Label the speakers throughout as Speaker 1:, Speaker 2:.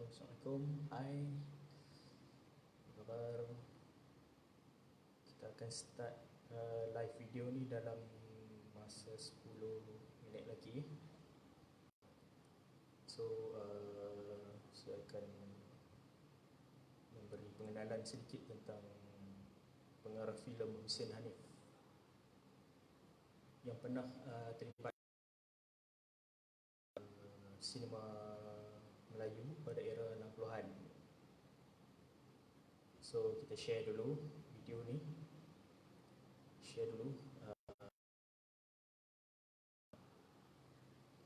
Speaker 1: Assalamualaikum. Hai. Apa khabar? Kita akan start live video ni dalam masa 10 minit lagi. So saya akan memberi pengenalan sedikit tentang pengarah filem Hussein Hanif yang pernah terlibat sinema Melayu pada era 60-an. So kita share dulu video ni. Share dulu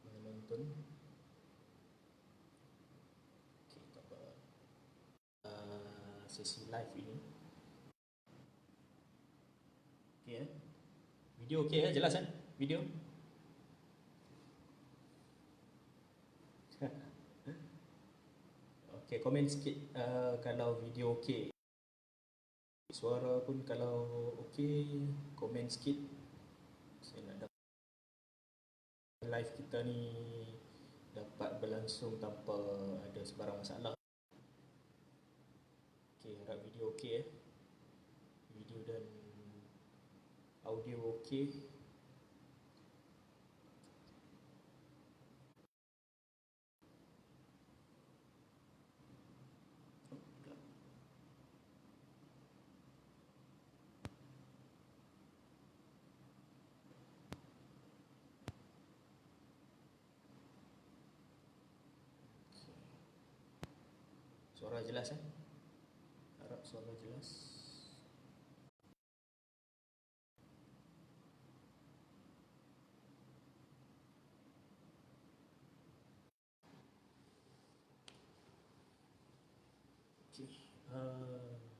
Speaker 1: menonton. Okay, tak apa. Sesi live ini. Okay, video okay, jelas kan? Video. Okay, komen sikit kalau video okey. Suara pun kalau okey, komen sikit. Saya nak dapat live kita ni dapat berlangsung tanpa ada sebarang masalah. Okey, harap video okey Video dan audio okey. Suara jelas Harap suara jelas. Okey,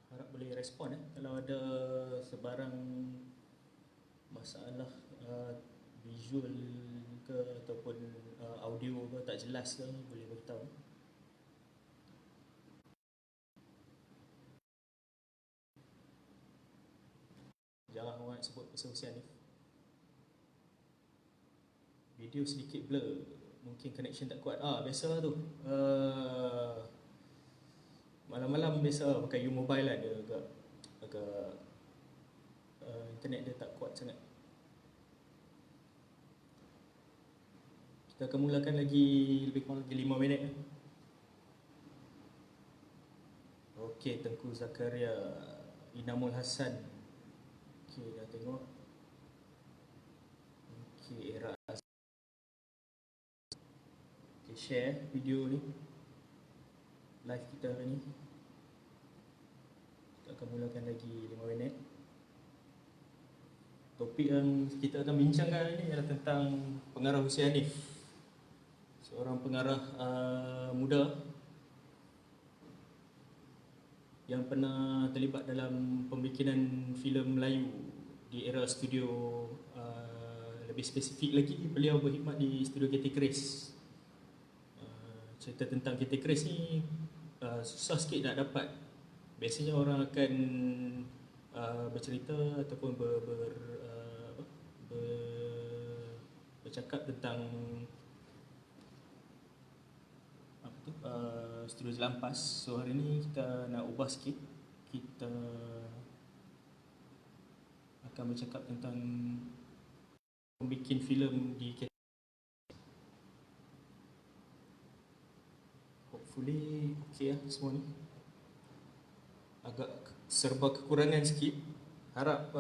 Speaker 1: harap boleh respon kalau ada sebarang masalah visual ke ataupun audio ke tak jelas ke, boleh beritahu. Jangan orang sebut pasal Hussein Hanif. Video sedikit blur, mungkin connection tak kuat. Biasa tu. Malam-malam biasa pakai U-Mobile lah, dia agak internet dia tak kuat sangat. Kita akan mulakan lagi lebih kurang lagi 5 minit. Okey, Tengku Zakaria, Inamul Hassan. Okey, dah tengok. Okey, Era. Okey, share video ni. Live kita hari ni. Kita akan mulakan lagi 5 minit. Topik yang kita akan bincangkan hari ni adalah tentang pengarah Hussein Hanif. Seorang pengarah muda yang pernah terlibat dalam pembikinan filem Melayu di era studio, lebih spesifik lagi beliau berkhidmat di studio KT Kris. Cerita tentang KT Kris ni susah sikit nak dapat. Biasanya orang akan bercerita ataupun bercakap tentang studio Jelampas. So hari ni kita nak ubah sikit. Kita akan bercakap tentang pembikin filem di KT. Hopefully okey semua ni. Agak serba kekurangan sikit. Harap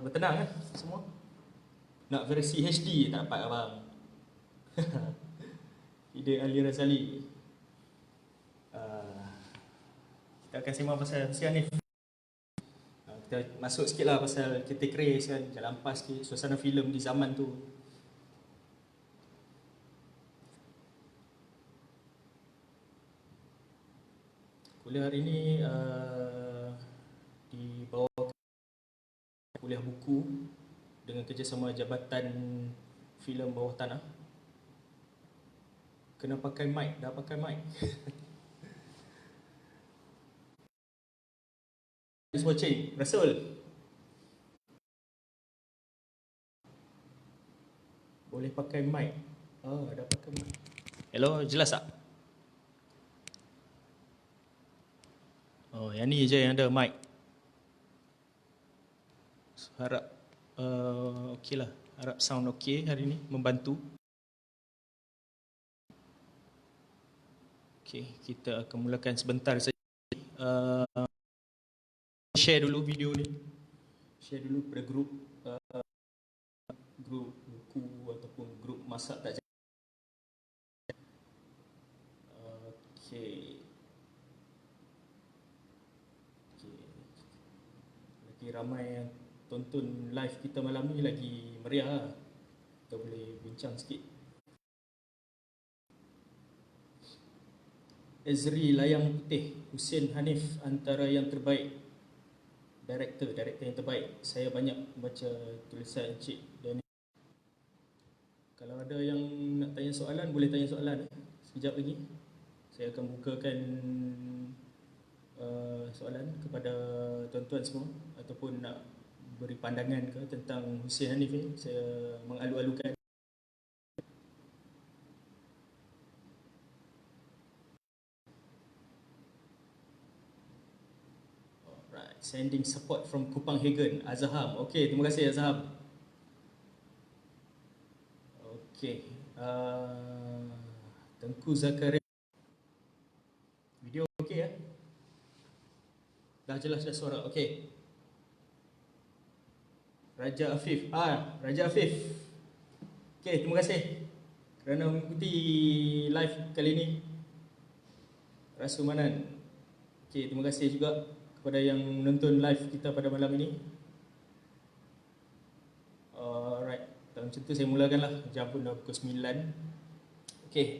Speaker 1: bertenang semua. Nak versi HD tak dapat abang. Ide Ali Razali. Kita akan sembang pasal Hussein Hanif. Kita masuk sikit lah pasal KT Kris kan, Jelampas sikit, suasana filem di zaman tu. Kuliah hari ni di bawah kuliah buku dengan kerjasama Jabatan Filem Bawah Tanah. Kena pakai mic, dah pakai mic. Just watching, Rasul. Boleh pakai mic. Dah pakai mic. Hello, jelas tak? Oh, yang ni je yang ada mic. So, harap okey lah. Harap sound okey hari ni, membantu. Okey, kita akan mulakan sebentar saja. Share dulu video ni. Share dulu pada grup buku ataupun grup masak tak jadi. Okey. Lagi ramai yang tonton live kita malam ni, lagi meriah lah. Kita boleh bincang sikit. Ezri Layang Putih, Hussein Hanif antara yang terbaik. Director yang terbaik. Saya banyak baca tulisan Encik dan kalau ada yang nak tanya soalan, boleh tanya soalan. Sekejap lagi saya akan bukakan soalan kepada tuan-tuan semua, ataupun nak beri pandangan ke tentang Hussein Hanif ni. Saya mengalu-alukan. Alright, sending support from Kupang Hagen, Azham. Okey, terima kasih Azham. Okey, Tengku Zakaria. Video okey ya? Dah jelas dah suara. Okey. Raja Afif. Raja Afif. Okey, terima kasih kerana mengikuti live kali ini. Rasumanan. Okey, terima kasih juga kepada yang menonton live kita pada malam ini. Alright, macam tu saya mulakanlah. Jam pun dah pukul 9. Okey,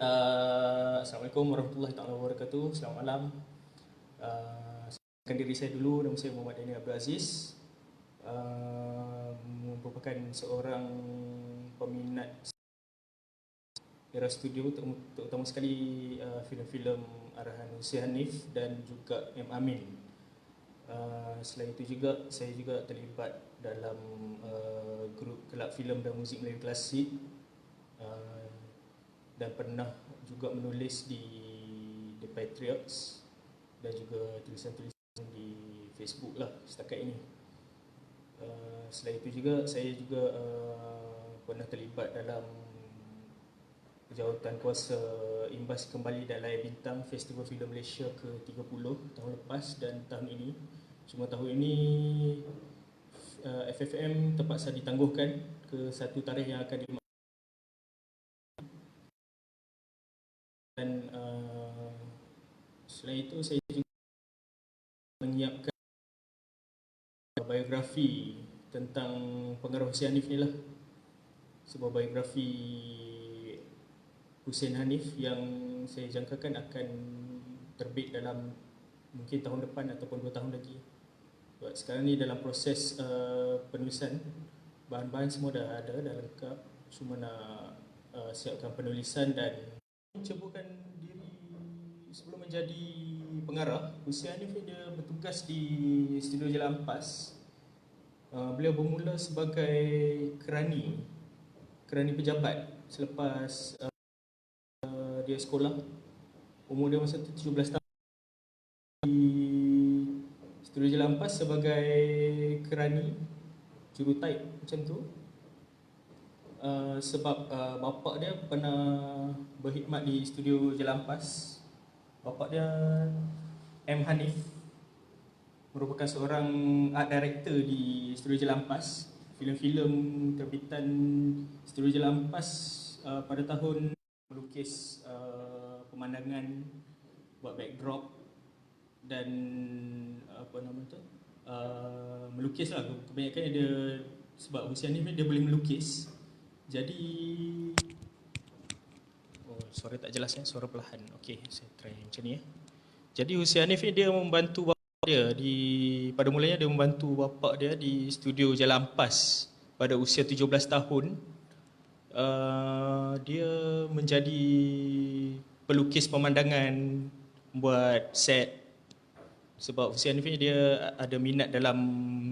Speaker 1: Assalamualaikum warahmatullahi wabarakatuh. Selamat malam. Kenalkan diri saya dulu. Nama saya Muhammad Daniel Abdul Aziz. Merupakan seorang peminat Era Studio, terutama sekali filem-filem arahan Hussein Hanif dan juga M. Amin. Selain itu juga, saya juga terlibat dalam grup kelab filem dan muzik Melayu klasik, dan pernah juga menulis di The Patriots dan juga tulisan-tulisan di Facebook lah setakat ini. Selain itu juga, saya juga pernah terlibat dalam jawatan kuasa imbas kembali dan layar bintang Festival Filem Malaysia ke-30 tahun lepas dan tahun ini. Cuma tahun ini FFM terpaksa ditangguhkan ke satu tarikh yang akan dimaksudkan. Dan selain itu, saya juga menyiapkan biografi tentang pengarah Hussein Hanif ni lah. Sebuah biografi Hussein Hanif yang saya jangkakan akan terbit dalam mungkin tahun depan ataupun 2 tahun lagi. Sebab sekarang ni dalam proses penulisan, bahan-bahan semua dah ada, dah lengkap. Cuma nak siapkan penulisan dan menceburkan diri sebelum menjadi pengarah. Hussein Hanif ni dia bertugas di Studio Jalan Ampas. Beliau bermula sebagai kerani pejabat selepas dia sekolah. Umur dia masa tu 17 tahun di Studio Jalan Ampas sebagai kerani jurutype macam tu. Sebab bapa dia pernah berkhidmat di Studio Jalan Ampas. Bapa dia M. Hanif merupakan seorang art director di Studio Jalan Ampas. Filem-filem terbitan Studio Jalan Ampas pada tahun melukis pemandangan, buat backdrop dan apa nama tu, melukis lah. Kebanyakan dia, sebab Hussein ni dia boleh melukis. Jadi suara tak jelas ya, suara perlahan. Okey, saya try macam ni ya. Jadi Hussein Hanif ni dia membantu dia pada mulanya dia membantu bapa dia di Studio Jalan Ampas pada usia 17 tahun. Dia menjadi pelukis pemandangan, buat set. Sebab Hussein Hanif ni dia ada minat dalam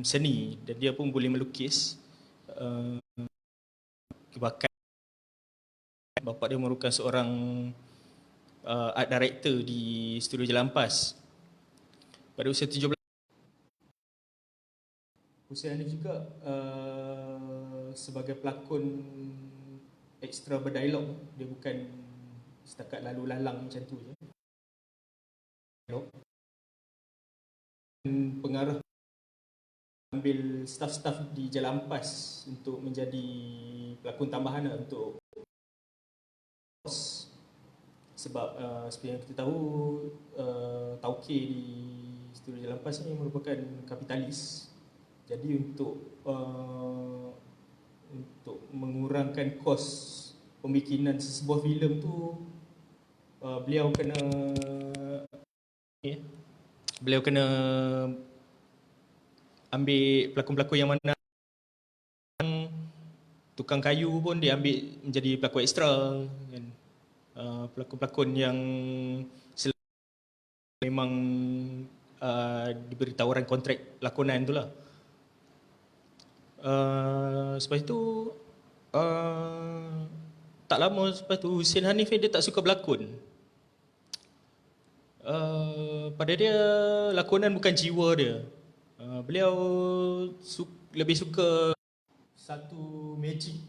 Speaker 1: seni dan dia pun boleh melukis. Bahkan bapa dia merupakan seorang art director di Studio Jalan Ampas. pada usia 17. Hussein Hanif juga sebagai pelakon ekstra berdialog. Dia bukan setakat lalu lalang macam tu je. Pengarah ambil staff-staff di Jalan Ampas untuk menjadi pelakon tambahan lah untuk sebab seperti yang kita tahu Tauke di studio Jalan Ampas ni merupakan kapitalis. Jadi untuk mengurangkan kos pembikinan sebuah filem tu beliau kena ambil pelakon-pelakon yang mana tukang kayu pun dia ambil menjadi pelakon ekstra kan. Pelakon-pelakon yang memang diberi tawaran kontrak lakonan tu lah. Sebab itu tak lama selepas tu Hussein Hanif dia tak suka berlakon. Pada dia lakonan bukan jiwa dia. Beliau lebih suka satu magic.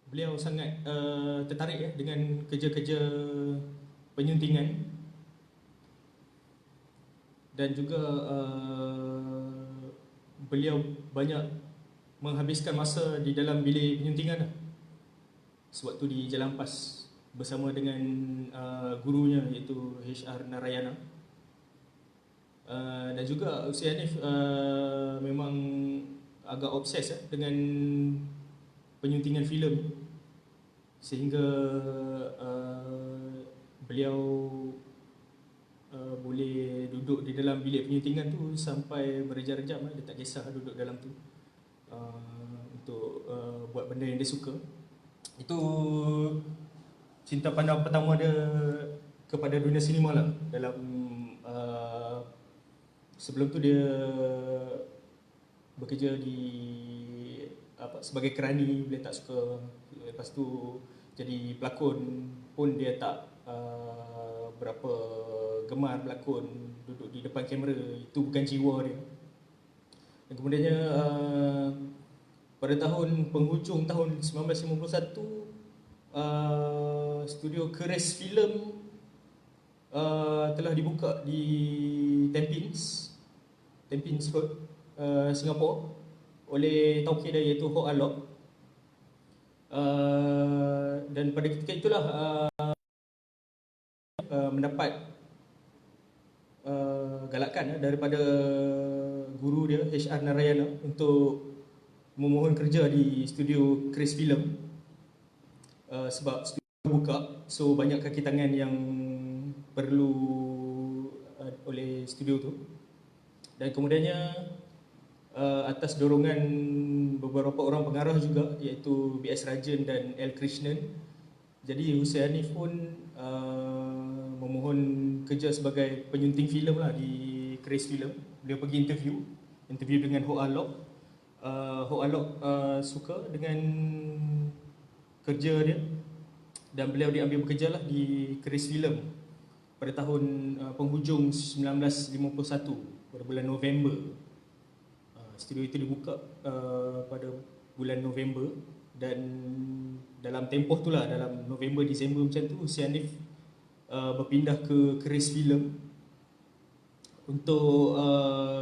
Speaker 1: Beliau sangat tertarik dengan kerja-kerja penyuntingan dan juga beliau banyak menghabiskan masa di dalam bilik penyuntingan lah. Sewaktu di Jalan Ampas bersama dengan gurunya iaitu HR Narayana. Dan juga Hussein Hanif memang agak obses dengan penyuntingan filem sehingga beliau boleh duduk di dalam bilik penyuntingan tu sampai berjam-jam. Dia tak kisah duduk dalam tu untuk buat benda yang dia suka. Itu cinta pandang pertama dia kepada dunia sinema lah. Dalam sebelum tu dia bekerja di sebagai kerani, dia tak suka. Lepas tu jadi pelakon pun dia tak berapa gemar berlakon, duduk di depan kamera, itu bukan jiwa dia. Dan kemudiannya pada penghujung tahun 1951 studio Keris Filem telah dibuka di Tampines Road, Singapura oleh Tauke dia iaitu Ho Alok. Dan pada ketika itulah mendapat galakan daripada guru dia HR Narayana untuk memohon kerja di studio Keris Filem. Sebab studio buka, so banyak kaki tangan yang perlu oleh studio tu. Dan kemudiannya atas dorongan beberapa orang pengarah juga iaitu B.S. Rajan dan L. Krishnan, jadi Hussein Hanif pun memohon kerja sebagai penyunting filem lah di Keris Filem. Beliau pergi interview dengan Ho Alok. Ho Alok suka dengan kerja dia dan beliau diambil bekerja lah di Keris Filem pada tahun penghujung 1951 pada bulan November. Studio itu dibuka pada bulan November dan dalam tempoh tu lah, dalam November Disember macam tu, Hussein Hanif berpindah ke Keris Filem untuk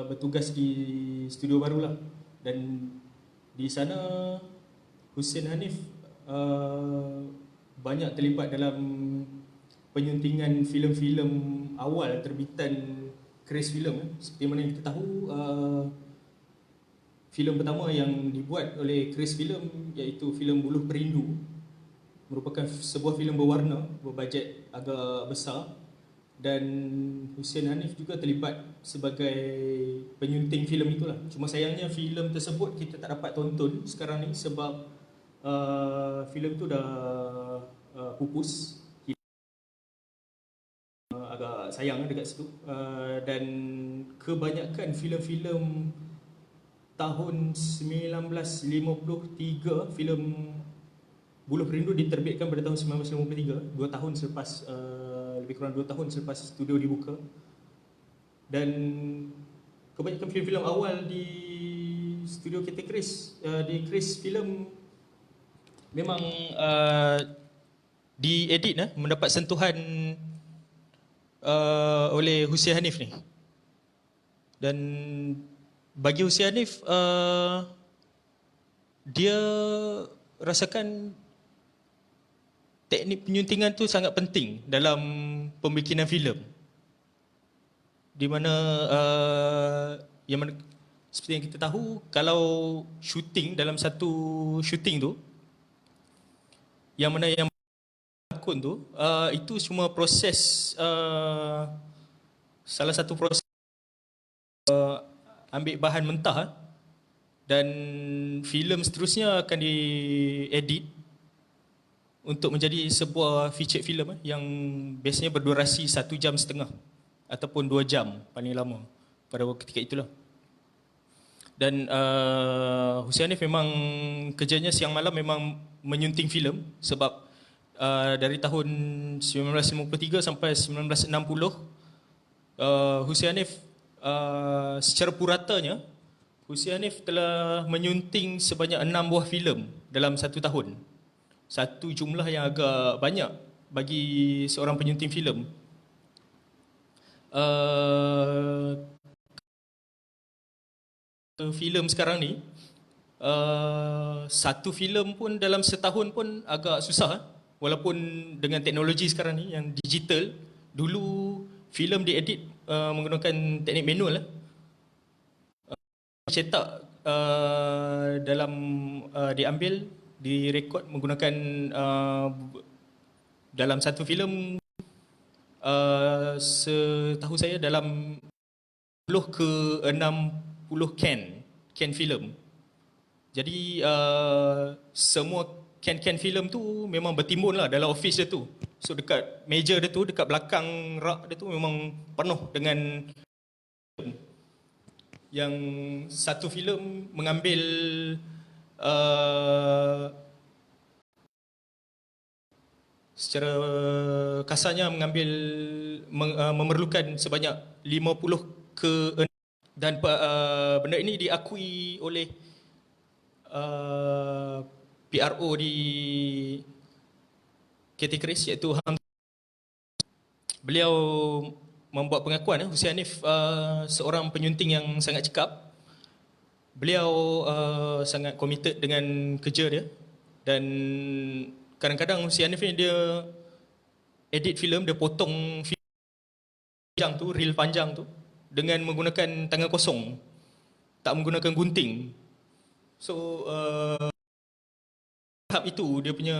Speaker 1: bertugas di studio baru lah. Dan di sana Hussein Hanif banyak terlibat dalam penyuntingan filem-filem awal terbitan Keris Filem. Seperti mana yang kita tahu, filem pertama yang dibuat oleh Keris Filem iaitu filem Buluh Perindu, merupakan sebuah filem berwarna, berbajet agak besar, dan Hussein Hanif juga terlibat sebagai penyunting filem itulah. Cuma sayangnya filem tersebut kita tak dapat tonton sekarang ni sebab filem tu dah pupus. Agak sayang dekat situ. Dan kebanyakan filem-filem tahun 1953, filem Buluh Perindu diterbitkan pada tahun 1953, 2 tahun selepas lebih kurang 2 tahun selepas studio dibuka. Dan kebanyakan filem-filem awal di studio KT Chris, di Chris Film memang diedit mendapat sentuhan oleh Hussein Hanif ni. Dan bagi Hussein Hanif, dia rasakan teknik penyuntingan tu sangat penting dalam pembikinan filem. Di mana seperti yang kita tahu, kalau shooting dalam satu shooting tu, yang mana yang lakon tu, itu semua proses, salah satu proses ambil bahan mentah dan filem seterusnya akan diedit untuk menjadi sebuah feature film yang biasanya berdurasi 1 jam setengah ataupun 2 jam paling lama pada ketika itulah. Dan Hussein Hanif memang kerjanya siang malam memang menyunting filem sebab dari tahun 1953 sampai 1960 Hussein Hanif secara puratanya Hussein Hanif telah menyunting sebanyak 6 buah filem dalam 1 tahun. Satu jumlah yang agak banyak bagi seorang penyunting filem. Filem sekarang ni, satu filem pun dalam setahun pun agak susah. Walaupun dengan teknologi sekarang ni yang digital, dulu filem diedit menggunakan teknik manual. Cetak dalam diambil, direkod menggunakan dalam satu filem, setahu saya dalam 10 ke 60 can filem. Jadi semua can filem tu memang bertimbun lah dalam office dia tu. So dekat meja dia tu, dekat belakang rak dia tu memang penuh dengan yang satu filem mengambil secara kasarnya memerlukan sebanyak 50 ke 6. Dan benda ini diakui oleh PRO di KT Chris iaitu Hamzah. Beliau membuat pengakuan, Hussein Hanif seorang penyunting yang sangat cekap. Beliau sangat committed dengan kerja dia. Dan kadang-kadang Hussein Hanif ni dia edit filem, dia potong filem panjang tu, reel panjang tu dengan menggunakan tangan kosong, tak menggunakan gunting. So tahap itu dia punya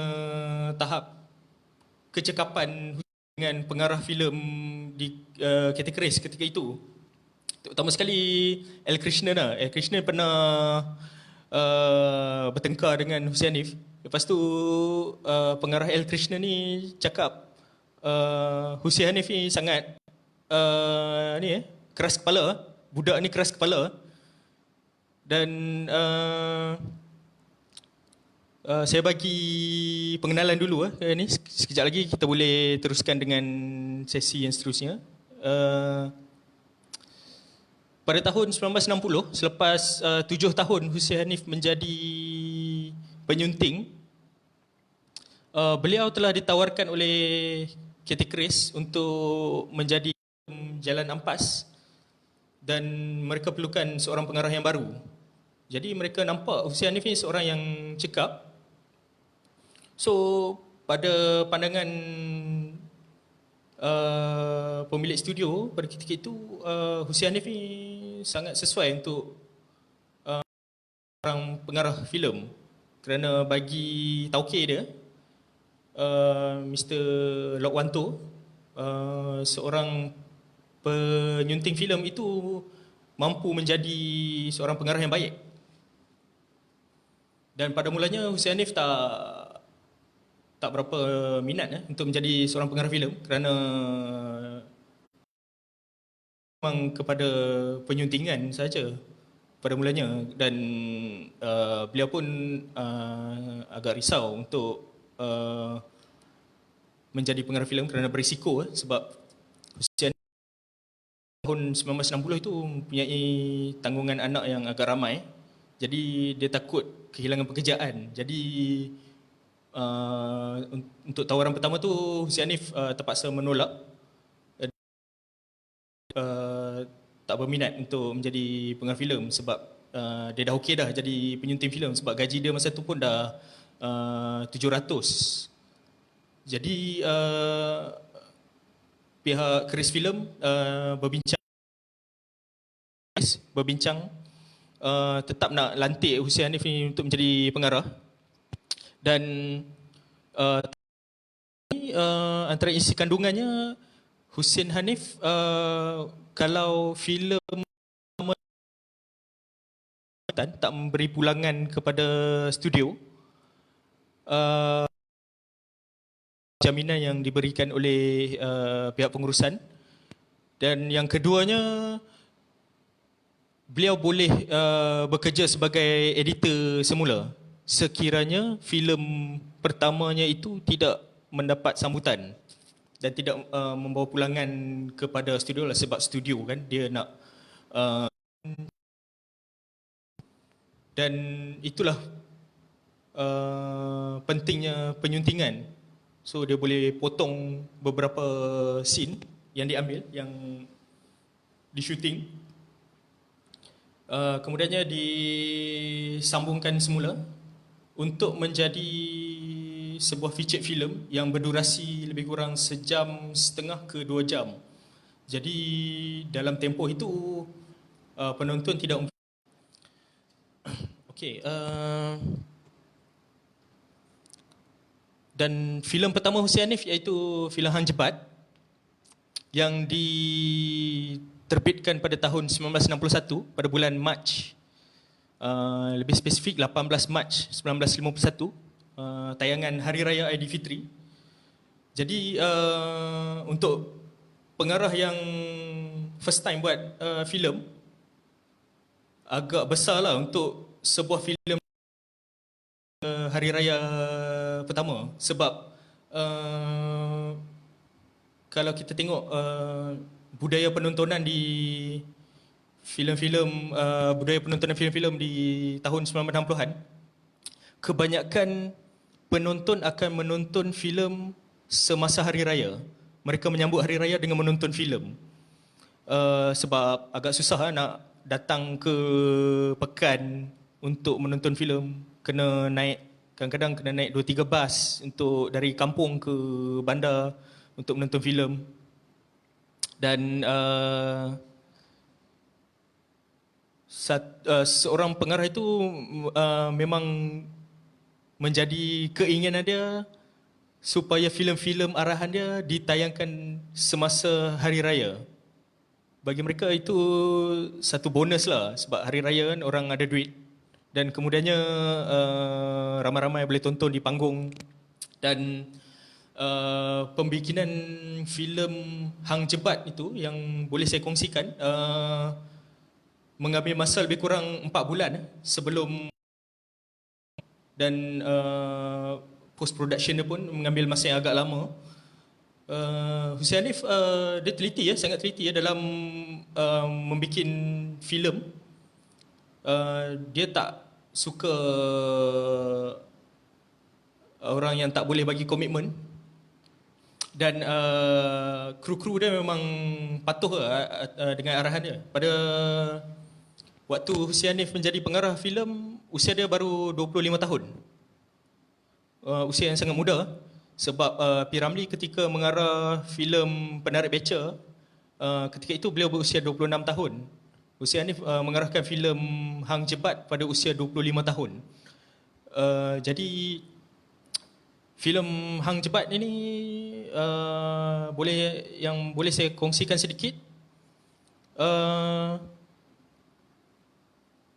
Speaker 1: tahap kecekapan dengan pengarah filem di KT Chris ketika itu. Terutama sekali L. Krishnan lah. L. Krishnan pernah bertengkar dengan Hussein Hanif. Lepas tu pengarah L. Krishnan ni cakap Hussein Hanif ni sangat keras kepala. Budak ni keras kepala. Dan saya bagi pengenalan dulu ni. Sekejap lagi kita boleh teruskan dengan sesi yang seterusnya. Pada tahun 1960, selepas 7 tahun Hussein Hanif menjadi penyunting, beliau telah ditawarkan oleh KT Chris untuk menjadi Jalan Ampas dan mereka perlukan seorang pengarah yang baru. Jadi mereka nampak Hussein Hanif ni seorang yang cekap. So pada pandangan pemilik studio pada ketika itu, Hussein Hanif ni sangat sesuai untuk seorang pengarah filem kerana bagi tauke dia, Mr. Lokwanto, seorang penyunting filem itu mampu menjadi seorang pengarah yang baik. Dan pada mulanya Hussein Hanif tak berapa minat untuk menjadi seorang pengarah filem kerana memang kepada penyuntingan saja pada mulanya. Dan beliau pun agak risau untuk menjadi pengarah filem kerana berisiko sebab Hussein tahun 1960 itu mempunyai tanggungan anak yang agak ramai. Jadi dia takut kehilangan pekerjaan. Jadi untuk tawaran pertama tu Hussein Hanif terpaksa menolak. Tak berminat untuk menjadi pengarah filem sebab dia dah okey dah jadi penyunting filem sebab gaji dia masa tu pun dah 700. Jadi pihak Keris Filem berbincang tetap nak lantik Hussein Hanif ni untuk menjadi pengarah. Dan antara isi kandungannya, Hussein Hanif kalau filem tak memberi pulangan kepada studio, jaminan yang diberikan oleh pihak pengurusan. Dan yang keduanya, beliau boleh bekerja sebagai editor semula sekiranya filem pertamanya itu tidak mendapat sambutan dan tidak membawa pulangan kepada studio lah, sebab studio kan dia nak dan itulah pentingnya penyuntingan. So dia boleh potong beberapa scene yang diambil, yang di shooting, kemudiannya disambungkan semula untuk menjadi sebuah feature film yang berdurasi lebih kurang 1.5 jam ke 2 jam. Jadi dalam tempoh itu penonton tidak okey. Dan filem pertama Hussein Hanif iaitu filem Hang Jebat yang diterbitkan pada tahun 1961 pada bulan Mac, lebih spesifik 18 Mac 1951, tayangan Hari Raya Aidilfitri. Jadi untuk pengarah yang first time buat filem, agak besar lah untuk sebuah filem Hari Raya pertama. Sebab kalau kita tengok budaya penontonan di filem-filem, budaya penontonan filem-filem di tahun 1960-an, kebanyakan penonton akan menonton filem semasa Hari Raya. Mereka menyambut Hari Raya dengan menonton filem. Sebab agak susah nak datang ke pekan untuk menonton filem. Kena naik, kadang-kadang kena naik 2-3 bas untuk dari kampung ke bandar untuk menonton filem. Dan seorang pengarah itu memang menjadi keinginan dia supaya filem-filem arahan dia ditayangkan semasa Hari Raya. Bagi mereka itu satu bonus lah, sebab Hari Raya kan orang ada duit. Dan kemudiannya ramai-ramai boleh tonton di panggung. Dan pembikinan filem Hang Jebat itu yang boleh saya kongsikan mengambil masa lebih kurang 4 bulan sebelum, dan post production dia pun mengambil masa yang agak lama. Hussein Hanif dia teliti ya, sangat teliti ya dalam membikin filem. Dia tak suka orang yang tak boleh bagi komitmen. Dan kru-kru dia memang patuh dengan arahan dia. Pada waktu Hussein Hanif menjadi pengarah filem, usia dia baru 25 tahun. Usia yang sangat muda. Sebab P. Ramlee ketika mengarah filem Penarik Beca, ketika itu beliau berusia 26 tahun. Hussein Hanif mengarahkan filem Hang Jebat pada usia 25 tahun. Jadi filem Hang Jebat ini boleh saya kongsikan sedikit.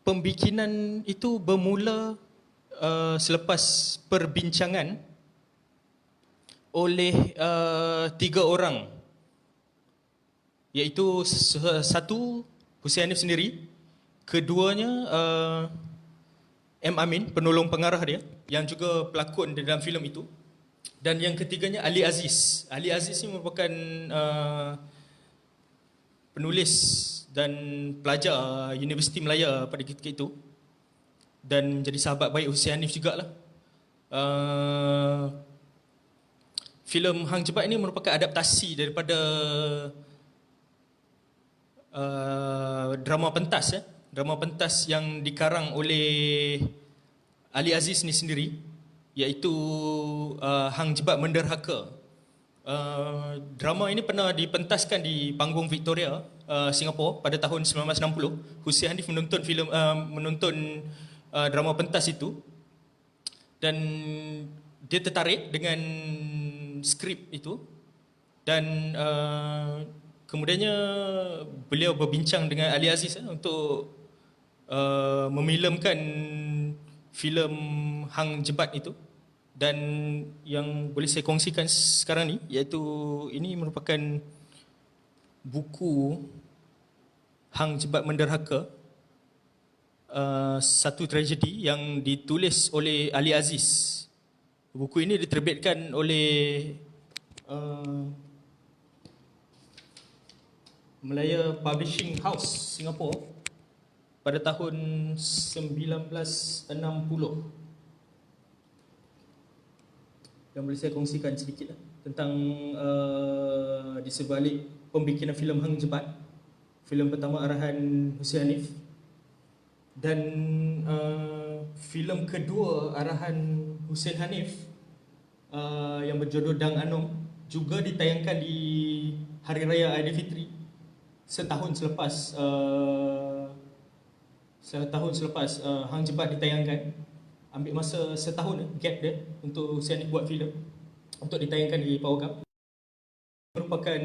Speaker 1: Pembikinan itu bermula selepas perbincangan oleh 3 orang, iaitu satu Hussein Hanif sendiri, keduanya M. Amin, penolong pengarah dia yang juga pelakon di dalam filem itu, dan yang ketiganya Ali Aziz. Ali Aziz ini merupakan penulis dan pelajar Universiti Melaya pada ketika itu, dan menjadi sahabat baik Hussein Hanif jugalah. Filem Hang Jebat ini merupakan adaptasi daripada drama pentas, drama pentas yang dikarang oleh Ali Aziz ni sendiri, iaitu Hang Jebat Menderhaka. Drama ini pernah dipentaskan di panggung Victoria, Singapura pada tahun 1960. Hussein Hanif menonton drama pentas itu dan dia tertarik dengan skrip itu, dan kemudiannya beliau berbincang dengan Ali Aziz untuk memilmkan filem Hang Jebat itu. Dan yang boleh saya kongsikan sekarang ni, iaitu ini merupakan buku Hang Jebat Menderhaka, satu tragedi yang ditulis oleh Ali Aziz. Buku ini diterbitkan oleh Malaya Publishing House Singapura pada tahun 1960. Yang boleh saya kongsikan sedikit tentang di sebalik pembikinan filem Hang Jebat. Filem pertama arahan Hussein Hanif, dan filem kedua arahan Hussein Hanif yang berjudul Dang Anom juga ditayangkan di Hari Raya Aidilfitri setahun selepas Hang Jebat ditayangkan. Ambil masa setahun gap dia untuk Hussein Hanif buat filem untuk ditayangkan di Pawagam. Merupakan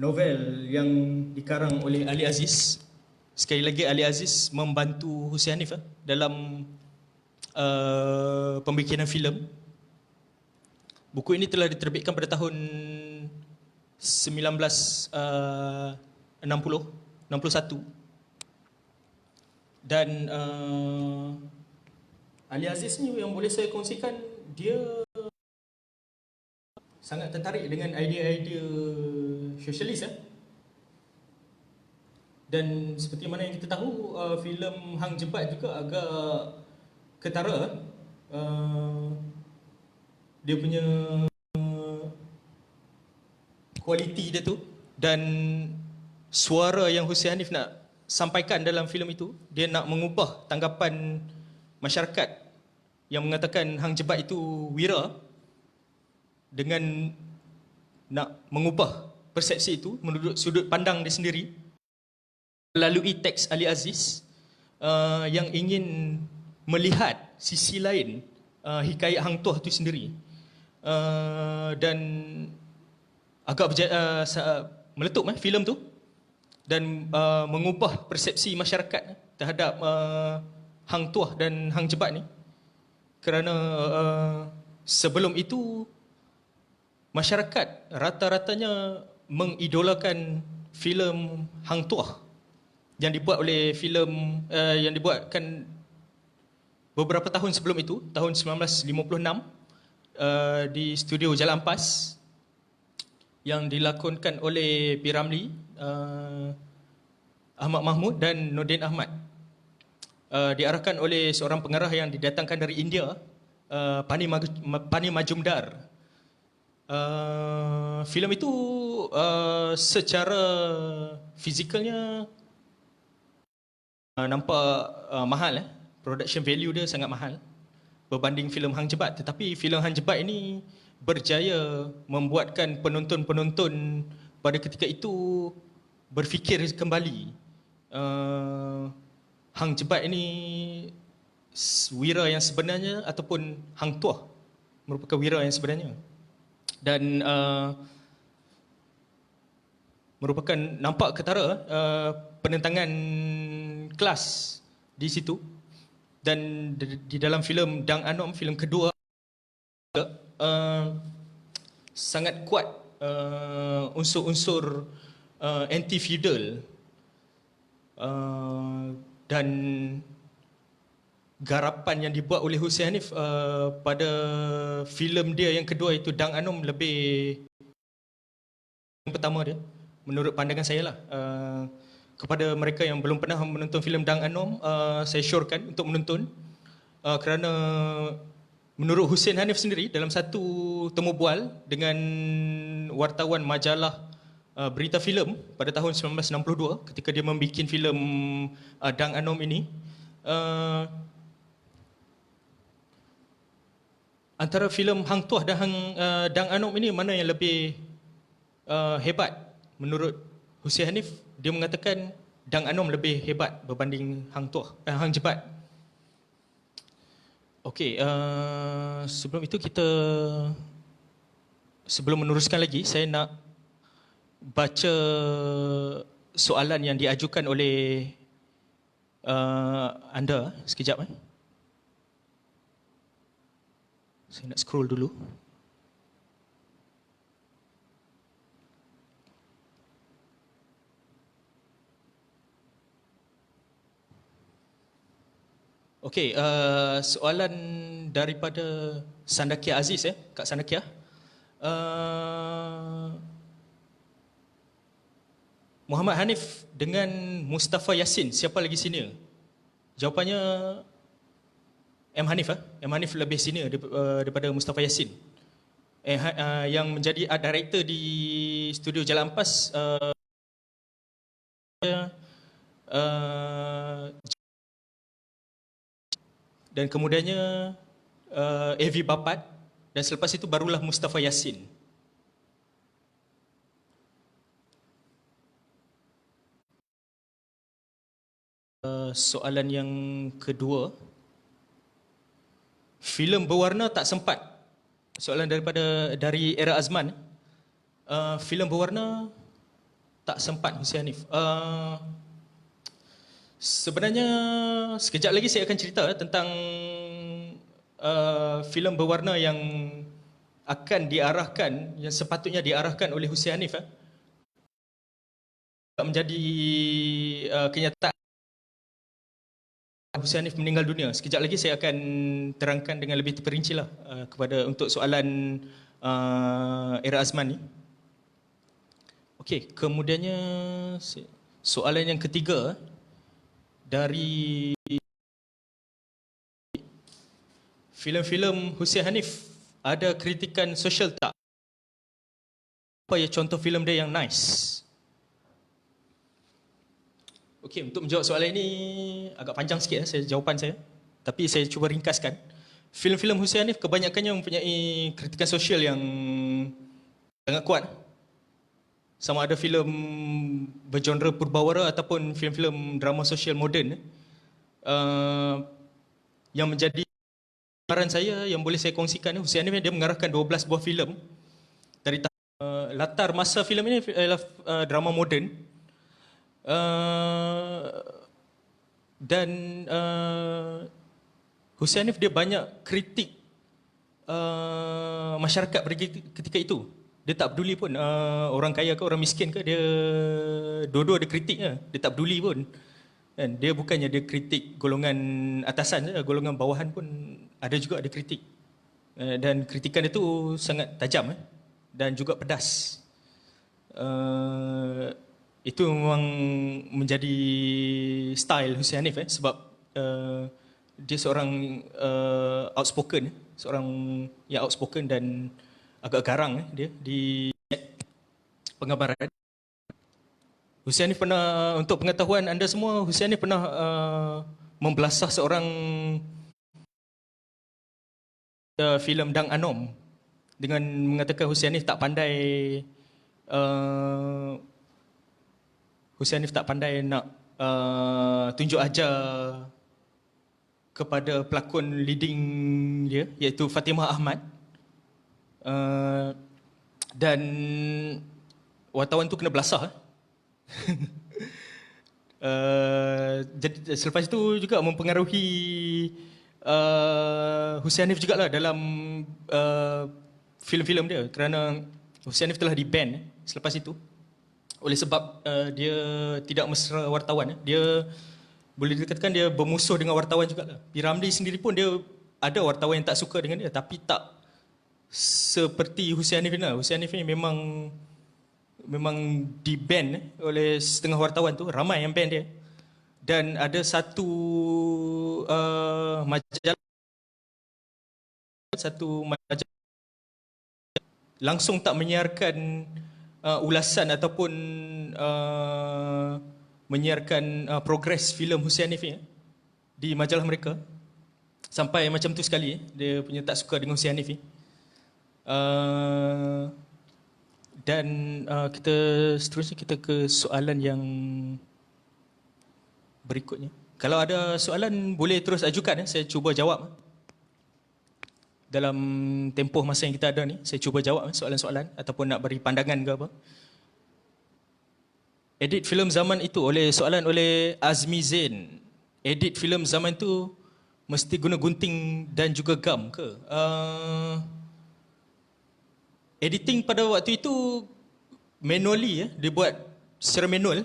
Speaker 1: novel yang dikarang oleh Ali Aziz. Sekali lagi, Ali Aziz membantu Hussein Hanif dalam pembikinan filem. Buku ini telah diterbitkan pada tahun 1961. Dan Ali Aziz ni yang boleh saya kongsikan, dia sangat tertarik dengan idea-idea sosialis. Dan seperti mana yang kita tahu, filem Hang Jebat juga agak ketara. Dia punya kualiti dia tu, dan suara yang Hussein Hanif nak sampaikan dalam filem itu, dia nak mengubah tanggapan masyarakat yang mengatakan Hang Jebat itu wira, dengan nak mengubah persepsi itu menurut sudut pandang dia sendiri melalui teks Ali Aziz yang ingin melihat sisi lain hikayat Hang Tuah itu sendiri, dan agak meletup filem tu, dan mengubah persepsi masyarakat terhadap Hang Tuah dan Hang Jebat ni. Kerana sebelum itu masyarakat rata-ratanya mengidolakan filem Hang Tuah yang dibuat oleh yang dibuatkan beberapa tahun sebelum itu, tahun 1956, di studio Jalan Ampas, yang dilakonkan oleh P. Ramlee, Ahmad Mahmud dan Nordin Ahmad. Diarahkan oleh seorang pengarah yang didatangkan dari India, Pani Majumdar. Filem itu secara fizikalnya nampak mahal. Production value dia sangat mahal berbanding filem Hang Jebat. Tetapi filem Hang Jebat ini berjaya membuatkan penonton-penonton pada ketika itu berfikir kembali, Hang Jebat ini wira yang sebenarnya ataupun Hang Tuah merupakan wira yang sebenarnya, dan merupakan nampak ketara penentangan kelas di situ. Dan di dalam filem Dang Anom, filem kedua, sangat kuat unsur-unsur anti-feudal, dan garapan yang dibuat oleh Hussein Hanif pada filem dia yang kedua itu Dang Anom lebih
Speaker 2: Yang pertama dia, menurut pandangan saya lah, kepada mereka yang belum pernah menonton filem Dang Anom, saya syorkan untuk menonton, kerana menurut Hussein Hanif sendiri dalam satu temu bual dengan wartawan majalah berita filem pada tahun 1962 ketika dia membuat filem Dang Anom ini, antara filem Hang Tuah dan Dang Anom ini mana yang lebih hebat menurut Hussein Hanif? Dia mengatakan Dang Anom lebih hebat berbanding Hang Tuah, Hang Jebat. Okey, sebelum itu sebelum meneruskan lagi, saya nak baca soalan yang diajukan oleh anda. Sekejap. Saya nak scroll dulu. Okey, soalan daripada Sandakia Aziz, Kak Sandakia. Muhammad Hanif dengan Mustafa Yassin, siapa lagi senior? Jawapannya M. Hanif. M. Hanif lebih senior daripada Mustafa Yassin. Yang menjadi art director di studio Jalan Ampas, dan kemudiannya AV Bapat, dan selepas itu barulah Mustafa Yassin. Soalan yang kedua, filem berwarna tak sempat. Soalan dari Era Azman. Filem berwarna tak sempat Hussein Hanif. Sebenarnya sekejap lagi saya akan cerita tentang filem berwarna yang akan diarahkan, yang sepatutnya diarahkan oleh Hussein Hanif, menjadi kenyataan Hussein Hanif meninggal dunia. Sekejap lagi saya akan terangkan dengan lebih terperinci lah untuk soalan Era Azman ni. Okey, kemudiannya soalan yang ketiga dari filem-filem Hussein Hanif, ada kritikan sosial tak? Apa ya contoh filem dia yang nice? Okey, untuk menjawab soalan ini agak panjang sikit jawapan saya, tapi saya cuba ringkaskan. Filem-filem Hussein Hanif kebanyakannya mempunyai kritikan sosial yang sangat kuat. Sama ada filem bergenre purbawara ataupun filem-filem drama sosial moden, yang menjadi gambaran saya yang boleh saya kongsikan. Hussein Hanif dia mengarahkan 12 buah filem. Dari latar masa filem ini adalah drama moden, dan Hussein Hanif dia banyak kritik masyarakat pada ketika itu. Dia tak peduli pun orang kaya ke orang miskin ke, dia dua-dua dia kritik je. Dia tak peduli pun. Dan dia bukannya dia kritik golongan atasan je, golongan bawahan pun ada juga dia kritik. Dan kritikan itu sangat tajam dan juga pedas. Itu memang menjadi style Hussein Hanif, sebab dia seorang outspoken, seorang yang outspoken dan agak garang dia di penggambaran. Hussein Hanif pernah, untuk pengetahuan anda semua, Hussein Hanif pernah membelasah seorang filem Dang Anom dengan mengatakan Hussein Hanif tak pandai nak tunjuk ajar kepada pelakon leading dia, iaitu Fatimah Ahmad. Dan wartawan tu kena belasah. Jadi selepas itu juga mempengaruhi Hussein Hanif jugalah dalam filem-filem dia, kerana Hussein Hanif telah di-ban selepas itu oleh sebab dia tidak mesra wartawan. Dia boleh dikatakan dia bermusuh dengan wartawan jugalah. P. Ramlee sendiri pun dia ada wartawan yang tak suka dengan dia, tapi tak seperti Hussein Hanif ni. Hussein Hanif ni memang memang di-ban oleh setengah wartawan tu, ramai yang ban dia. Dan ada satu majalah langsung tak menyiarkan ulasan ataupun menyiarkan progres filem Hussein Hanif ni di majalah mereka. Sampai macam tu sekali dia punya tak suka dengan Hussein Hanif ni. Dan kita seterusnya kita ke soalan yang berikutnya. Kalau ada soalan boleh terus ajukan, saya cuba jawab. Dalam tempoh masa yang kita ada ni, saya cuba jawab soalan-soalan ataupun nak beri pandangan ke apa. Edit filem zaman itu soalan oleh Azmi Zain. Edit filem zaman itu mesti guna gunting dan juga gam ke? Editing pada waktu itu manually dia buat secara manual.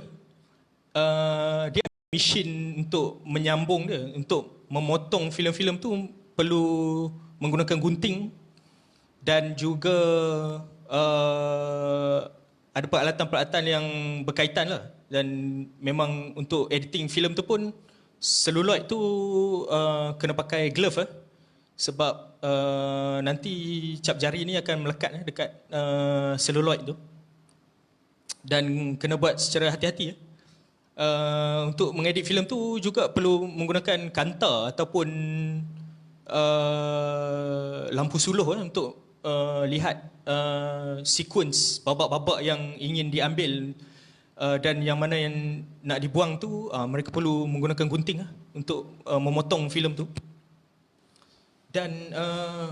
Speaker 2: Dia mesin untuk menyambung dia, untuk memotong filem-filem tu perlu menggunakan gunting dan juga ada peralatan-peralatan yang berkaitan lah. Dan memang untuk editing filem tu pun celluloid tu kena pakai glove sebab nanti cap jari ni akan melekat dekat celluloid tu dan kena buat secara hati-hati. Untuk mengedit filem tu juga perlu menggunakan kanta ataupun lampu suluh untuk lihat sequence babak-babak yang ingin diambil dan yang mana yang nak dibuang tu mereka perlu menggunakan gunting untuk memotong filem tu. Dan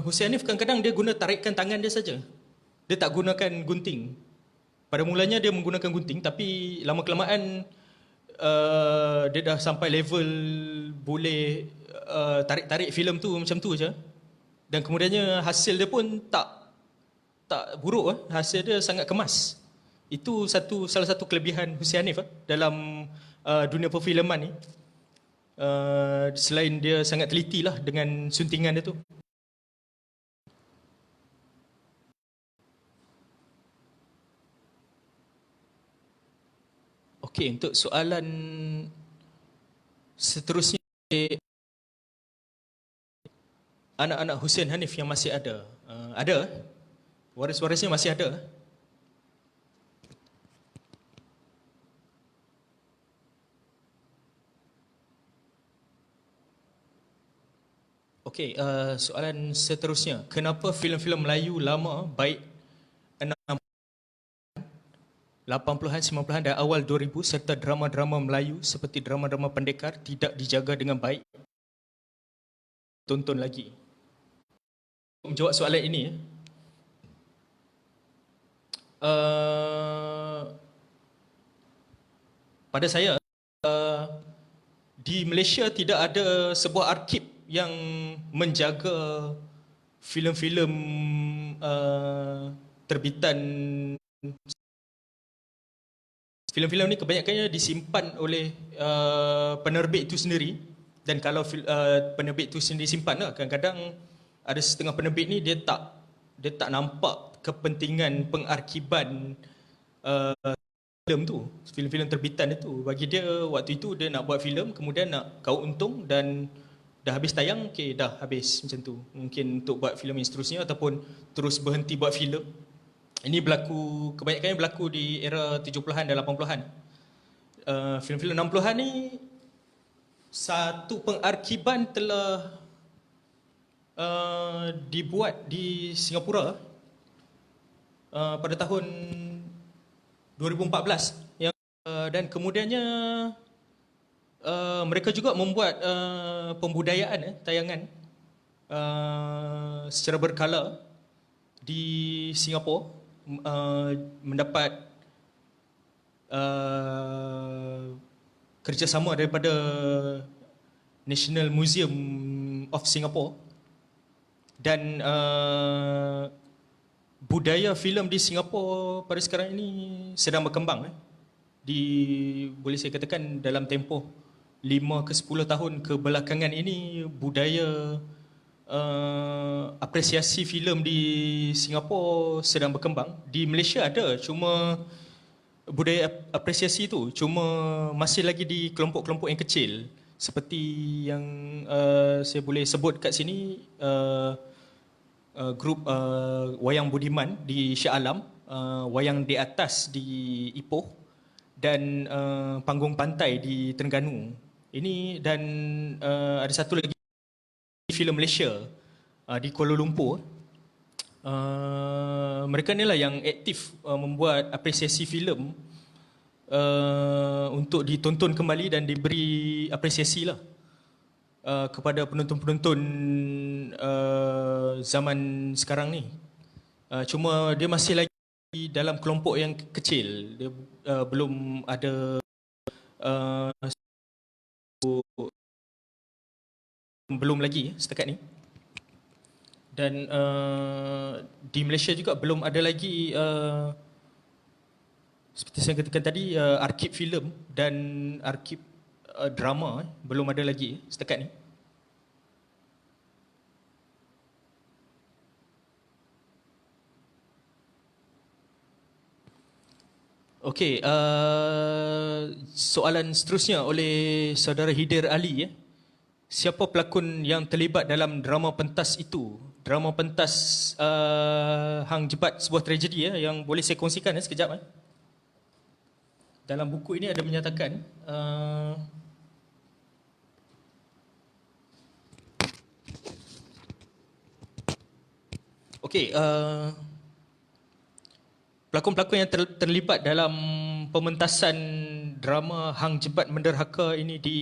Speaker 2: Hussein Hanif kadang-kadang dia guna tarikan tangan dia saja. Dia tak gunakan gunting. Pada mulanya dia menggunakan gunting tapi lama-kelamaan dia dah sampai level boleh tarik-tarik filem tu macam tu je. Dan kemudiannya hasil dia pun tak buruk hasil dia sangat kemas. Itu salah satu kelebihan Hussein Hanif dalam dunia perfilman ni. Selain dia sangat teliti lah dengan suntingan dia tu. Okey, untuk soalan seterusnya, anak-anak Hussein Hanif yang masih ada. Ada, waris-warisnya masih ada. Okey, soalan seterusnya. Kenapa filem-filem Melayu lama baik 80-an, 90-an dan awal 2000 serta drama-drama Melayu seperti drama-drama Pendekar tidak dijaga dengan baik? Tonton lagi. Menjawab soalan ini, pada saya, di Malaysia tidak ada sebuah arkib yang menjaga filem-filem terbitan. Filem-filem ni kebanyakannya disimpan oleh penerbit itu sendiri. Dan kalau penerbit itu sendiri simpan lah, kadang-kadang ada setengah penerbit ni dia tak nampak kepentingan pengarkiban filem tu, filem-filem terbitan itu. Bagi dia waktu itu dia nak buat filem, kemudian nak kau untung dan dah habis tayang, okey dah habis macam tu. Mungkin untuk buat filem yang seterusnya ataupun terus berhenti buat filem. Ini kebanyakannya berlaku di era 70-an dan 80-an. Filem-filem 60-an ni satu pengarkiban telah dibuat di Singapura pada tahun 2014 dan kemudiannya mereka juga membuat pembudayaan tayangan secara berkala di Singapura, mendapat kerjasama daripada National Museum of Singapore. Dan budaya filem di Singapura pada sekarang ini sedang berkembang. Boleh saya katakan dalam tempoh 5 ke 10 tahun kebelakangan ini, budaya apresiasi filem di Singapura sedang berkembang. Di Malaysia ada, cuma budaya apresiasi tu cuma masih lagi di kelompok-kelompok yang kecil, seperti yang saya boleh sebut kat sini, grup Wayang Budiman di Shah Alam, Wayang di Atas di Ipoh, dan Panggung Pantai di Terengganu. Ini dan ada satu lagi filem Malaysia di Kuala Lumpur. Mereka ni lah yang aktif membuat apresiasi filem untuk ditonton kembali dan diberi apresiasi lah kepada penonton-penonton zaman sekarang ni. Cuma dia masih lagi dalam kelompok yang kecil. Dia belum ada belum lagi setakat ni. Dan di Malaysia juga belum ada lagi seperti saya katakan tadi, arkib filem dan arkib drama belum ada lagi setakat ni. Okey, soalan seterusnya oleh saudara Hidir Ali. Siapa pelakon yang terlibat dalam drama pentas itu? Drama pentas Hang Jebat, sebuah tragedi yang boleh saya kongsikan sekejap. Dalam buku ini ada menyatakan okey, pelakon-pelakon yang terlibat dalam pementasan drama Hang Jebat Menderhaka ini di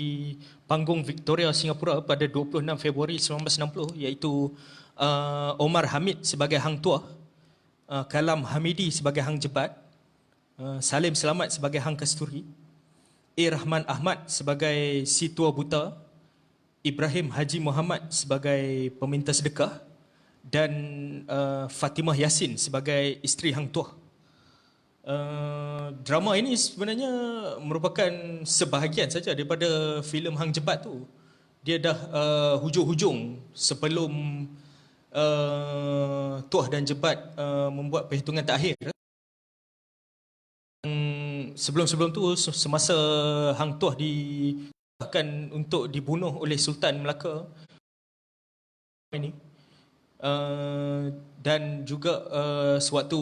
Speaker 2: panggung Victoria, Singapura pada 26 Februari 1960, iaitu Omar Hamid sebagai Hang Tuah, Kalam Hamidi sebagai Hang Jebat, Salim Selamat sebagai Hang Kasturi, Rahman Ahmad sebagai Si Tua Buta, Ibrahim Haji Muhammad sebagai Peminta Sedekah, dan Fatimah Yasin sebagai isteri Hang Tuah. Drama ini sebenarnya merupakan sebahagian saja daripada filem Hang Jebat tu. Dia dah hujung-hujung sebelum Tuah dan Jebat membuat perhitungan terakhir. Sebelum-sebelum tu, semasa Hang Tuah bahkan untuk dibunuh oleh Sultan Melaka ini, dan juga sewaktu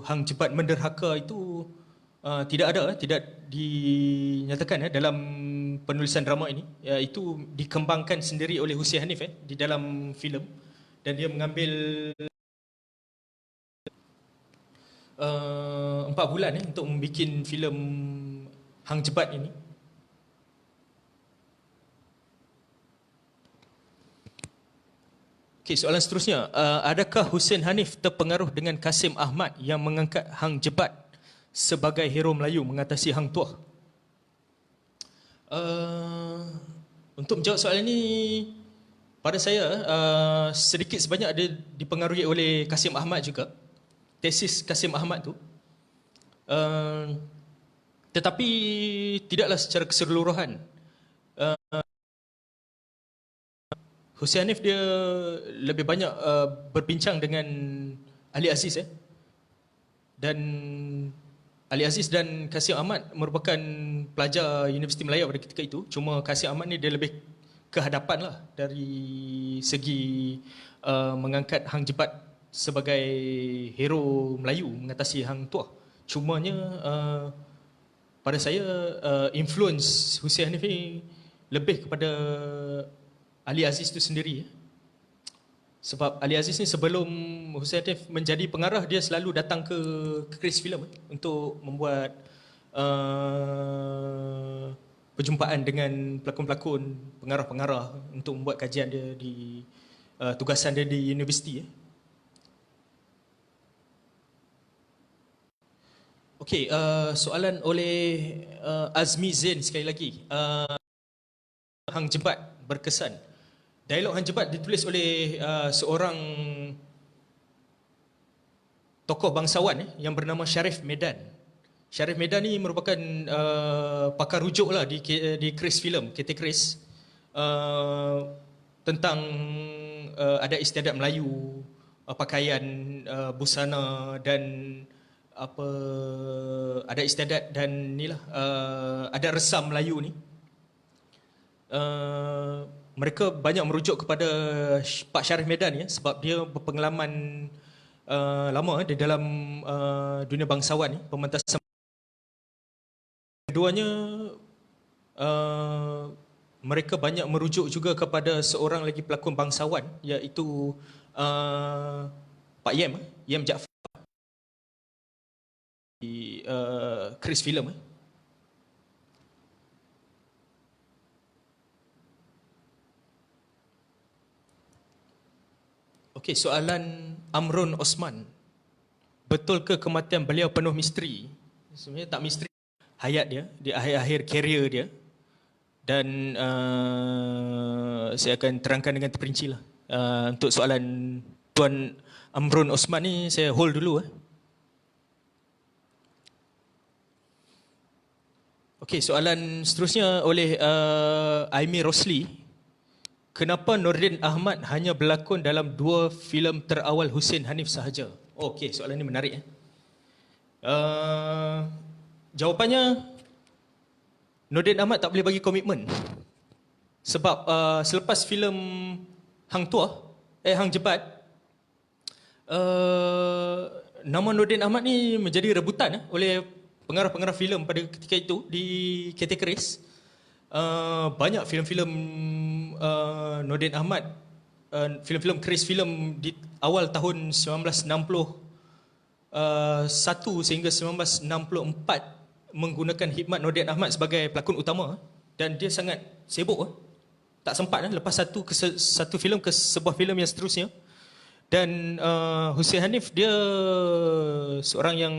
Speaker 2: Hang Jebat Menderhaka itu tidak dinyatakan dalam penulisan drama ini. Itu dikembangkan sendiri oleh Hussein Hanif di dalam filem, dan dia mengambil 4 bulan untuk membuat filem Hang Jebat ini. Okey, soalan seterusnya, adakah Hussein Hanif terpengaruh dengan Kasim Ahmad yang mengangkat Hang Jebat sebagai hero Melayu mengatasi Hang Tuah? Untuk menjawab soalan ini, pada saya sedikit sebanyak ada dipengaruhi oleh Kasim Ahmad juga, tesis Kasim Ahmad tu. Tetapi tidaklah secara keseluruhan. Hussein Hanif dia lebih banyak berbincang dengan Ali Aziz dan Ali Aziz dan Kasim Ahmad merupakan pelajar Universiti Melayu pada ketika itu. Cuma Kasim Ahmad ni dia lebih ke hadapan lah dari segi mengangkat Hang Jebat sebagai hero Melayu mengatasi Hang Tuah. Cumanya pada saya influence Hussein Hanif ni lebih kepada Ali Aziz itu sendiri. Sebab Ali Aziz ni sebelum Hussein Hanif menjadi pengarah, dia selalu datang ke Chris Film untuk membuat perjumpaan dengan pelakon-pelakon, pengarah-pengarah untuk membuat kajian dia di tugasan dia di universiti. Okey, soalan oleh Azmi Zain sekali lagi. Hang Jebat berkesan. Dialog Hang Jebat ditulis oleh seorang tokoh bangsawan yang bernama Sharif Medan. Sharif Medan ni merupakan pakar rujuk lah di Chris Film, KT Chris, tentang adat istiadat Melayu, pakaian, busana dan apa ada istiadat dan ni lah ada resam Melayu ni. Mereka banyak merujuk kepada Pak Syarif Medan ya, sebab dia berpengalaman lama di dalam dunia bangsawan ni, pementasan. Keduanya mereka banyak merujuk juga kepada seorang lagi pelakon bangsawan, iaitu Pak Yem Jaafar di Chris Film. Okey, soalan Amrun Osman. Betul ke kematian beliau penuh misteri? Sebenarnya tak misteri. Hayat dia, di akhir-akhir karier dia. Dan saya akan terangkan dengan terperinci lah. Untuk soalan Tuan Amrun Osman ni, saya hold dulu. Okey, soalan seterusnya oleh Aimi Rosli. Kenapa Nordin Ahmad hanya berlakon dalam 2 filem terawal Hussein Hanif sahaja? Okey, soalan ini menarik. Jawapannya, Nordin Ahmad tak boleh bagi komitmen. Sebab selepas filem Hang Jebat, nama Nordin Ahmad ni menjadi rebutan oleh pengarah-pengarah filem pada ketika itu di KT Keris. Banyak filem-filem Nordin Ahmad, filem-filem Keris Filem di awal tahun 1961 sehingga 1964 menggunakan khidmat Nordin Ahmad sebagai pelakon utama, dan dia sangat sibuk, tak sempat lepas satu filem ke sebuah filem yang seterusnya. Dan Hussein Hanif dia seorang yang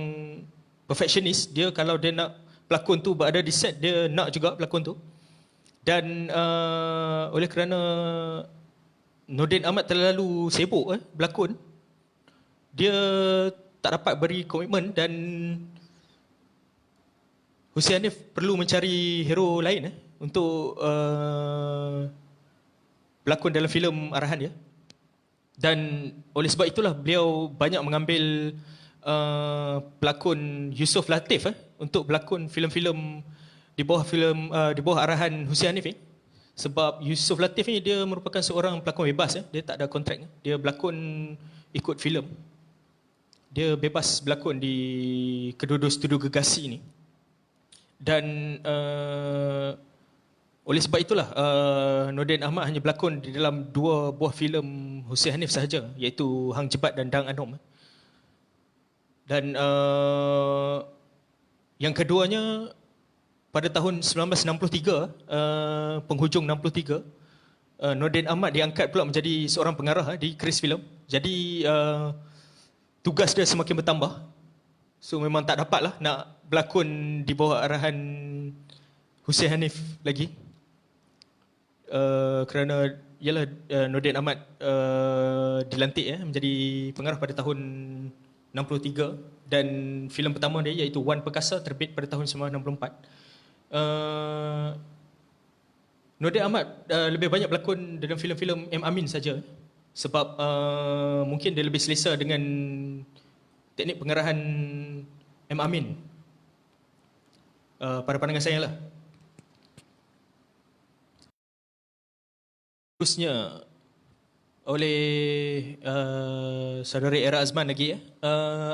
Speaker 2: perfectionist. Dia kalau dia nak pelakon tu berada di set, dia nak juga pelakon tu. Dan oleh kerana Nordin Ahmad terlalu sibuk berlakon, dia tak dapat beri komitmen, dan Hussein Hanif perlu mencari hero lain untuk berlakon dalam filem arahan dia. Dan oleh sebab itulah beliau banyak mengambil pelakon Yusof Latif untuk berlakon filem-filem di bawah arahan Hussein Hanif. Sebab Yusof Latif ni dia merupakan seorang pelakon bebas, dia tak ada kontrak, dia berlakon ikut filem. Dia bebas berlakon di kedua-dua studio gegasi ni. Dan oleh sebab itulah Nordin Ahmad hanya berlakon di dalam 2 buah filem Hussein Hanif sahaja, iaitu Hang Jebat dan Dang Anom. Dan yang keduanya, pada tahun 1963, penghujung 63, Nordin Ahmad diangkat pula menjadi seorang pengarah di Keris Film. Jadi tugas dia semakin bertambah. So memang tak dapatlah nak berlakon di bawah arahan Hussein Hanif lagi. Kerana ialah Nordin Ahmad dilantik menjadi pengarah pada tahun 63, dan filem pertama dia iaitu Wan Perkasa terbit pada tahun 1964. Nordin Ahmad lebih banyak berlakon dalam filem-filem M. Amin saja, sebab mungkin dia lebih selesa dengan teknik pengarahan M. Amin pada pandangan saya lah. Terusnya oleh saudara Era Azman lagi,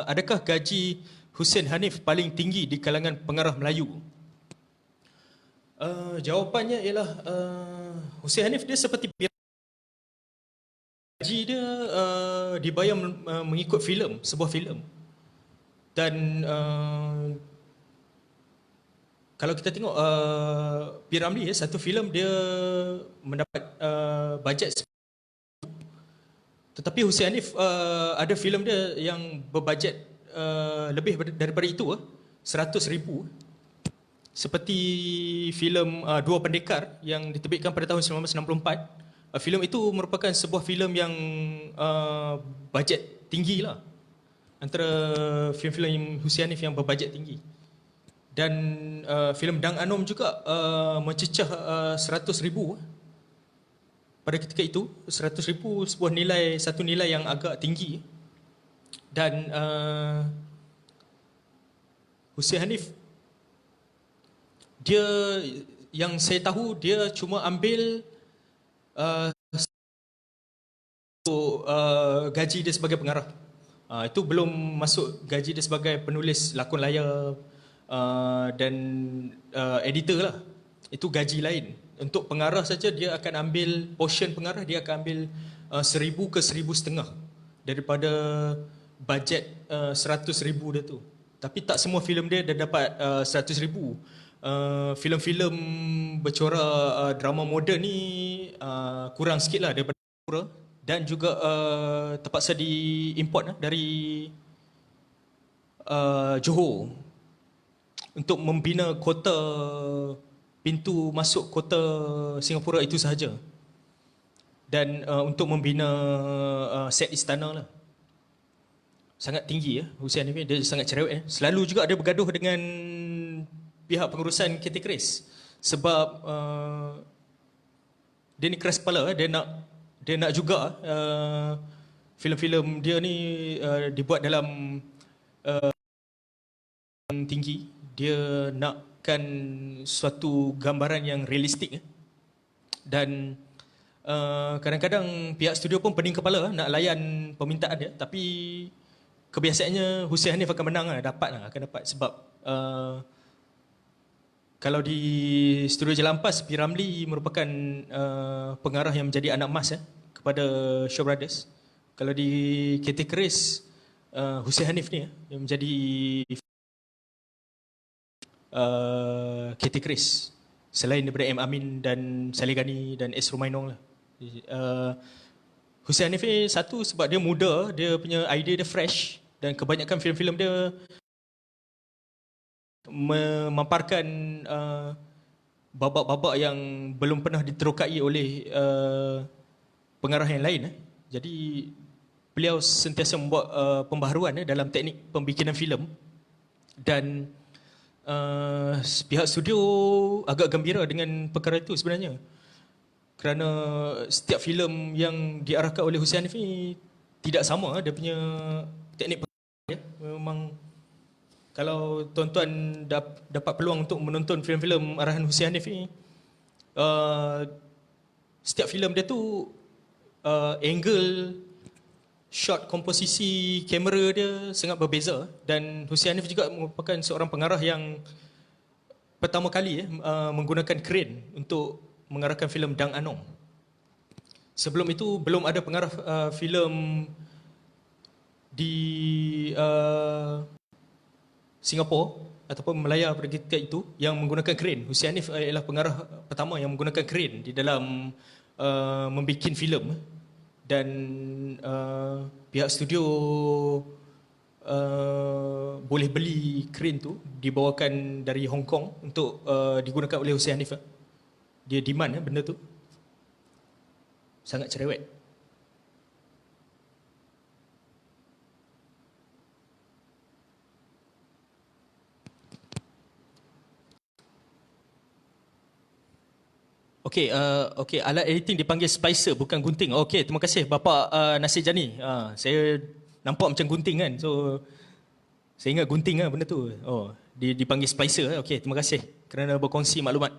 Speaker 2: adakah gaji Hussein Hanif paling tinggi di kalangan pengarah Melayu? Jawapannya ialah Hussein Hanif dia seperti gaji dia dibayar mengikut filem, sebuah filem. Dan kalau kita tengok P. Ramlee, satu filem dia mendapat bajet, tetapi Hussein Hanif ada filem dia yang berbajet lebih daripada itu, 100,000. Seperti filem Dua Pendekar yang diterbitkan pada tahun 1964. Filem itu merupakan sebuah filem yang bajet tinggi lah, antara filem-filem Hussein Hanif yang berbajet tinggi. Dan filem Dang Anom juga mencecah 100,000 pada ketika itu. 100,000 satu nilai yang agak tinggi. Dan Hussein Hanif, dia yang saya tahu dia cuma ambil gaji dia sebagai pengarah. Itu belum masuk gaji dia sebagai penulis lakon layar dan editor lah. Itu gaji lain. Untuk pengarah saja dia akan ambil portion pengarah, dia akan ambil 1,000 ke 1,500 daripada bajet 100,000 dia tu. Tapi tak semua filem dia dapat 100,000. Filem-filem bercorak drama moden ni kurang sikit lah daripada Singapura, dan juga terpaksa diimport dari Johor untuk membina kota pintu masuk kota Singapura itu sahaja, dan untuk membina set istana lah. Sangat tinggi ya Hussein Hanif, dia sangat cerewet. Selalu juga ada bergaduh dengan pihak pengurusan KT Keris sebab dia ni keras kepala. Dia nak juga filem-filem dia ni dibuat dalam tinggi. Dia nakkan suatu gambaran yang realistik, dan kadang-kadang pihak studio pun pening kepala nak layan permintaan dia, tapi kebiasaannya Hussein Hanif akan menang, akan dapat sebab kalau di studio Jelampas, P. Ramlee merupakan pengarah yang menjadi anak emas kepada Shaw Brothers. Kalau di KT Keris, Hussein Hanif ni yang menjadi KT Keris selain daripada M. Amin dan Saleh Ghani dan S. Rumainong lah. Hussein Hanif ni satu sebab dia muda, dia punya idea dia fresh, dan kebanyakan filem-filem dia memaparkan babak-babak yang belum pernah diterokai oleh pengarah yang lain. Jadi beliau sentiasa membuat pembaharuan dalam teknik pembikinan filem, dan pihak studio agak gembira dengan perkara itu sebenarnya, kerana setiap filem yang diarahkan oleh Hussein Hanif ni tidak sama dia punya teknik pembaharuan. Memang kalau tuan-tuan dapat peluang untuk menonton filem-filem arahan Hussein Hanif ni, setiap filem dia tu angle, shot, komposisi kamera dia sangat berbeza. Dan Hussein Hanif juga merupakan seorang pengarah yang pertama kali menggunakan crane untuk mengarahkan filem Dang Anong. Sebelum itu belum ada pengarah filem di Singapura ataupun Melaya pada ketika itu yang menggunakan crane. Hussein Hanif adalah pengarah pertama yang menggunakan crane di dalam membuat filem, dan pihak studio boleh beli crane tu, dibawakan dari Hong Kong untuk digunakan oleh Hussein Hanif. Dia demand benda tu. Sangat cerewet. Okey, alat editing dipanggil splicer, bukan gunting. Okey, terima kasih Bapa Nasir Jani. Saya nampak macam gunting kan. So saya ingat gunting benda tu. Dipanggil splicer. Okey, terima kasih kerana berkongsi maklumat.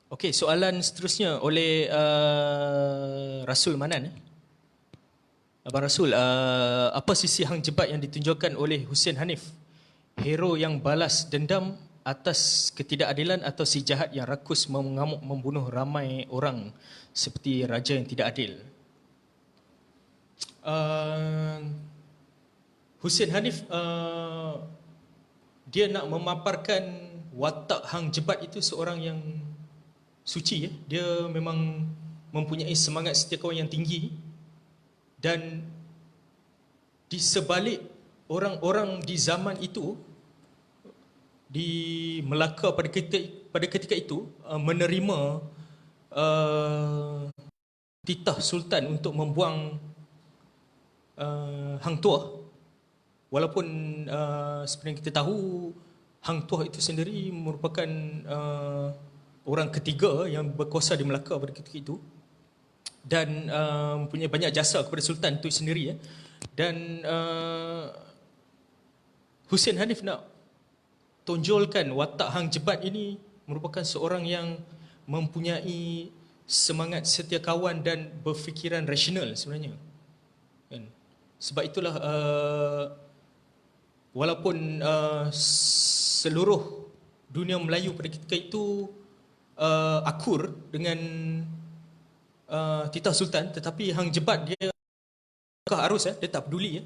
Speaker 2: Okey, soalan seterusnya oleh Rasul Manan. Abang Rasul, apa sisi hang jebat yang ditunjukkan oleh Hussein Hanif? Hero yang balas dendam atas ketidakadilan atau si jahat yang rakus mengamuk membunuh ramai orang seperti raja yang tidak adil? Hussein Hanif dia nak memaparkan watak hang jebat itu seorang yang suci. Dia memang mempunyai semangat setiakawan yang tinggi, dan di sebalik orang-orang di zaman itu, di Melaka pada ketika itu menerima titah sultan untuk membuang Hang Tuah, walaupun seperti yang kita tahu Hang Tuah itu sendiri merupakan orang ketiga yang berkuasa di Melaka pada ketika itu, dan mempunyai banyak jasa kepada sultan itu sendiri. Dan Hussein Hanif nak tonjolkan watak Hang Jebat ini merupakan seorang yang mempunyai semangat setia kawan dan berfikiran rasional sebenarnya. Kan? Sebab itulah walaupun seluruh dunia Melayu pada ketika itu akur dengan titah sultan, tetapi Hang Jebat dia arus dia tak peduli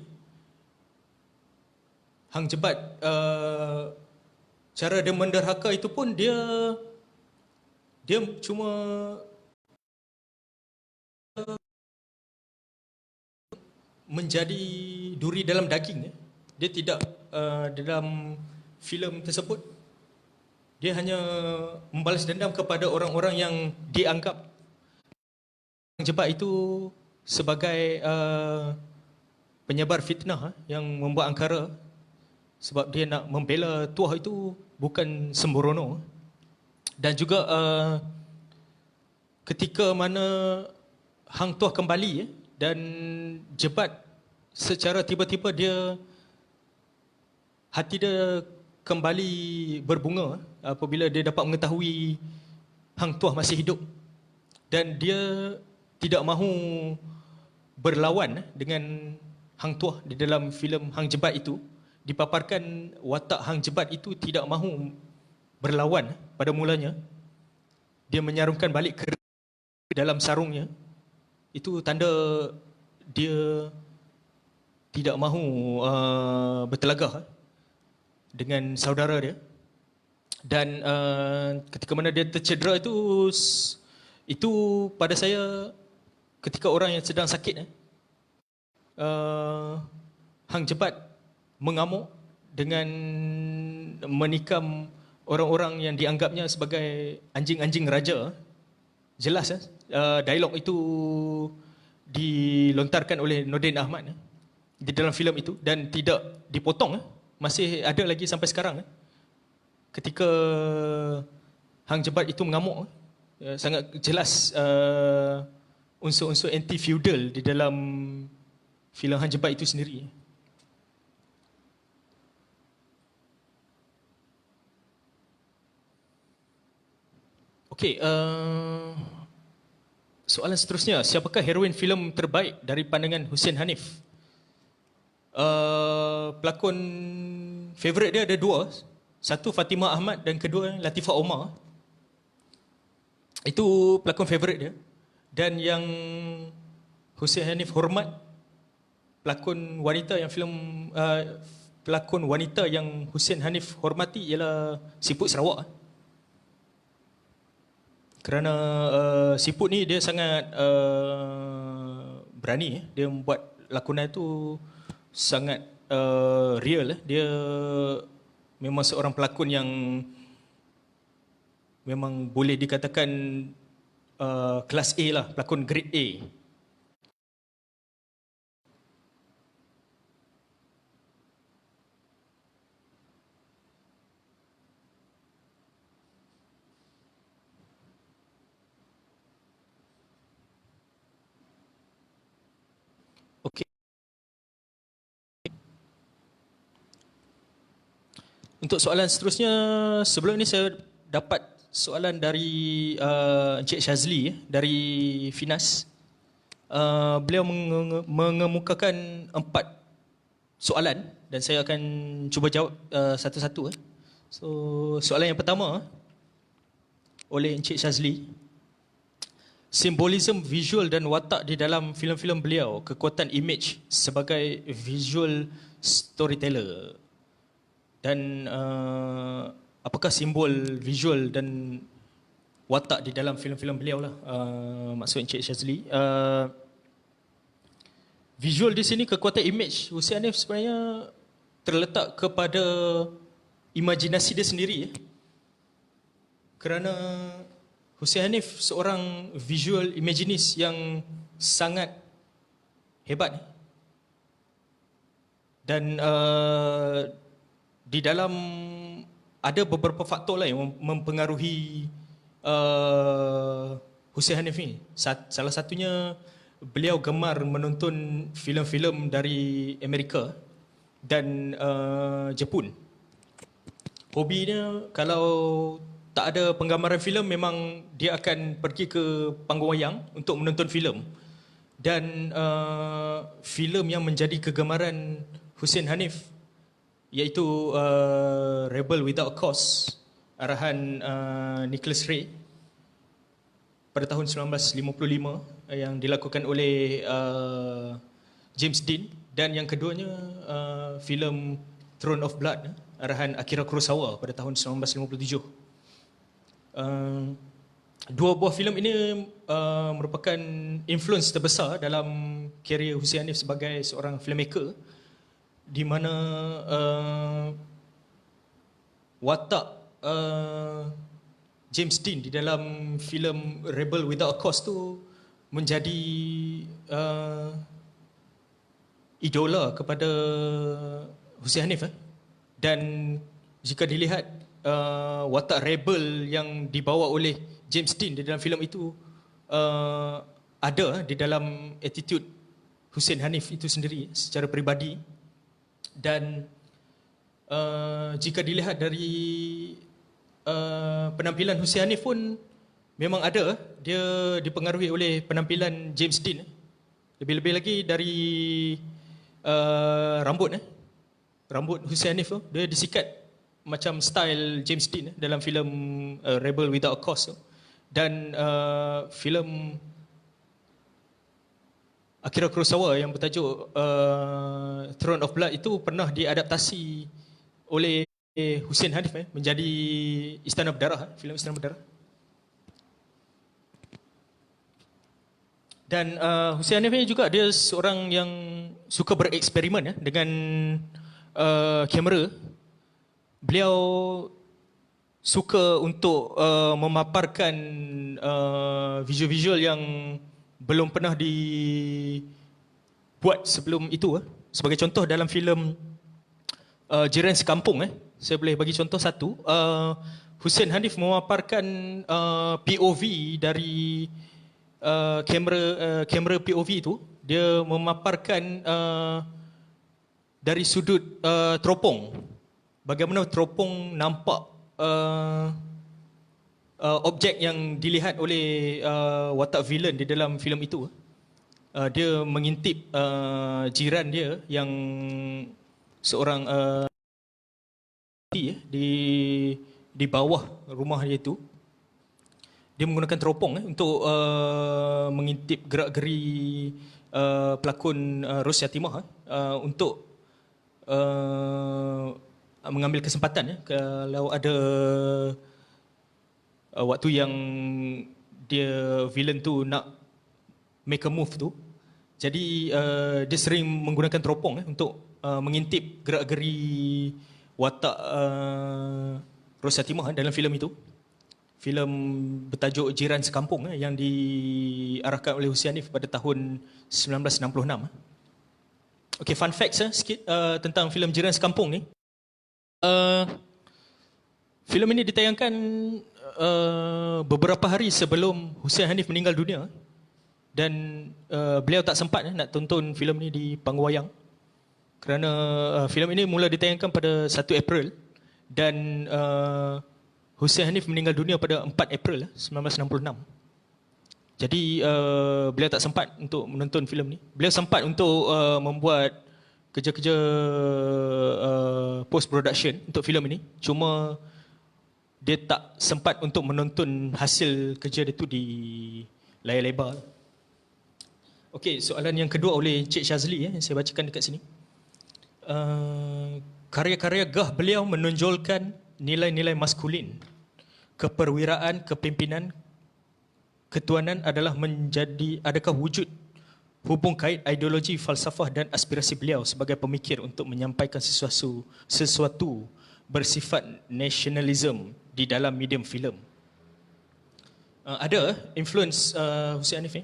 Speaker 2: Hang Jebat cara dia menderhaka itu pun dia cuma menjadi duri dalam daging. Dia tidak dalam filem tersebut dia hanya membalas dendam kepada orang-orang yang dianggap Hang Jebat itu sebagai penyebar fitnah yang membuat angkara, sebab dia nak membela tuah itu bukan sembrono. Dan juga ketika mana Hang Tuah kembali dan Jebat secara tiba-tiba hati dia kembali berbunga apabila dia dapat mengetahui Hang Tuah masih hidup, dan dia tidak mahu berlawan dengan Hang Tuah. Di dalam filem Hang Jebat itu dipaparkan watak Hang Jebat itu tidak mahu berlawan pada mulanya. Dia menyarungkan balik ke dalam sarungnya. Itu tanda dia tidak mahu bertelagah dengan saudara dia. Dan ketika mana dia tercedera itu pada saya ketika orang yang sedang sakit Hang Jebat mengamuk dengan menikam orang-orang yang dianggapnya sebagai anjing-anjing raja. Jelas dialog itu dilontarkan oleh Nordin Ahmad di dalam filem itu dan tidak dipotong. Masih ada lagi sampai sekarang. Ketika Hang Jebat itu mengamuk, sangat jelas unsur-unsur anti-feudal di dalam filem Hang Jebat itu sendiri. Okey, soalan seterusnya, siapakah heroin filem terbaik dari pandangan Hussein Hanif? Pelakon favourite dia ada dua. Satu Fatimah Ahmad dan kedua Latifah Omar. Itu pelakon favourite dia. Dan yang Hussein Hanif hormat, pelakon wanita yang Hussein Hanif hormati ialah Siput Sarawak. Kerana Siput ni dia sangat berani. Dia membuat lakonan itu sangat real. Dia memang seorang pelakon yang memang boleh dikatakan kelas A lah, pelakon grade A. Okey. Untuk soalan seterusnya, sebelum ini saya dapat soalan dari Encik Syazli dari Finas. Beliau mengemukakan 4 soalan dan saya akan cuba jawab satu-satu. So, soalan yang pertama oleh Encik Syazli. Simbolisme visual dan watak di dalam filem-filem beliau, kekuatan image sebagai visual storyteller. Dan apakah simbol visual dan watak di dalam filem-filem beliau lah, maksud Encik Syazli. Visual di sini, kekuatan image Hussein Hanif sebenarnya terletak kepada imajinasi dia sendiri. Kerana Hussein Hanif seorang visual imaginis yang sangat hebat. Dan di dalam ada beberapa faktor lah yang mempengaruhi Hussein Hanif ni. Salah satunya beliau gemar menonton filem-filem dari Amerika. dan Jepun. Hobinya kalau tak ada penggambaran filem memang dia akan pergi ke panggung wayang untuk menonton filem. Dan filem yang menjadi kegemaran Hussein Hanif iaitu Rebel Without a Cause arahan Nicholas Ray pada tahun 1955 yang dilakukan oleh James Dean, dan yang keduanya filem Throne of Blood arahan Akira Kurosawa pada tahun 1957. Dua buah filem ini merupakan influence terbesar dalam karier Hussein Hanif sebagai seorang filmmaker, di mana watak James Dean di dalam filem Rebel Without a Cause tu menjadi idola kepada Hussein Hanif. Dan jika dilihat watak rebel yang dibawa oleh James Dean di dalam filem itu ada di dalam attitude Hussein Hanif itu sendiri secara peribadi. Dan jika dilihat dari penampilan Hussein Hanif pun memang ada, dia dipengaruhi oleh penampilan James Dean. Lebih-lebih lagi dari rambut Hussein Hanif tu, dia disikat macam style James Dean dalam filem Rebel Without a Cause tu. Dan filem Akira Kurosawa yang bertajuk Throne of Blood itu pernah diadaptasi oleh Hussein Hanif menjadi Istana Berdarah, filem Istana Berdarah. Dan Hussein Hanif juga dia seorang yang suka bereksperimen dengan kamera. Beliau suka untuk memaparkan visual-visual yang belum pernah dibuat sebelum itu. Sebagai contoh dalam filem Jiran Sekampung, saya boleh bagi contoh satu. Hussein Hanif memaparkan POV dari kamera POV itu. Dia memaparkan dari sudut teropong, bagaimana teropong nampak objek yang dilihat oleh watak villain di dalam filem itu. Dia mengintip jiran dia yang seorang di bawah rumah dia itu. Dia menggunakan teropong untuk mengintip gerak-geri pelakon Ros Yatimah untuk mengambil kesempatan kalau ada waktu yang dia villain tu nak make a move tu. Jadi dia sering menggunakan teropong untuk mengintip gerak-geri watak Ros Yatimah dalam filem itu. Filem bertajuk Jiran Sekampung yang diarahkan oleh Hussein Hanif pada tahun 1966. Okay, fun facts sikit tentang filem Jiran Sekampung ni. Filem ini ditayangkan beberapa hari sebelum Hussein Hanif meninggal dunia, dan beliau tak sempat nak tonton filem ni di panggung wayang kerana filem ini mula ditayangkan pada 1 April dan Hussein Hanif meninggal dunia pada 4 April 1966. Jadi beliau tak sempat untuk menonton filem ni. Beliau sempat untuk membuat kerja-kerja post production untuk filem ini. Cuma dia tak sempat untuk menonton hasil kerja dia tu di layar lebar. Okey, soalan yang kedua oleh Cik Syazli yang saya bacakan dekat sini. Karya-karya Gah beliau menonjolkan nilai-nilai maskulin. Keperwiraan, kepimpinan, ketuanan adakah wujud hubung kait ideologi, falsafah dan aspirasi beliau sebagai pemikir untuk menyampaikan sesuatu bersifat nasionalisme di dalam medium filem. Ada influence Hussein Hanif ni.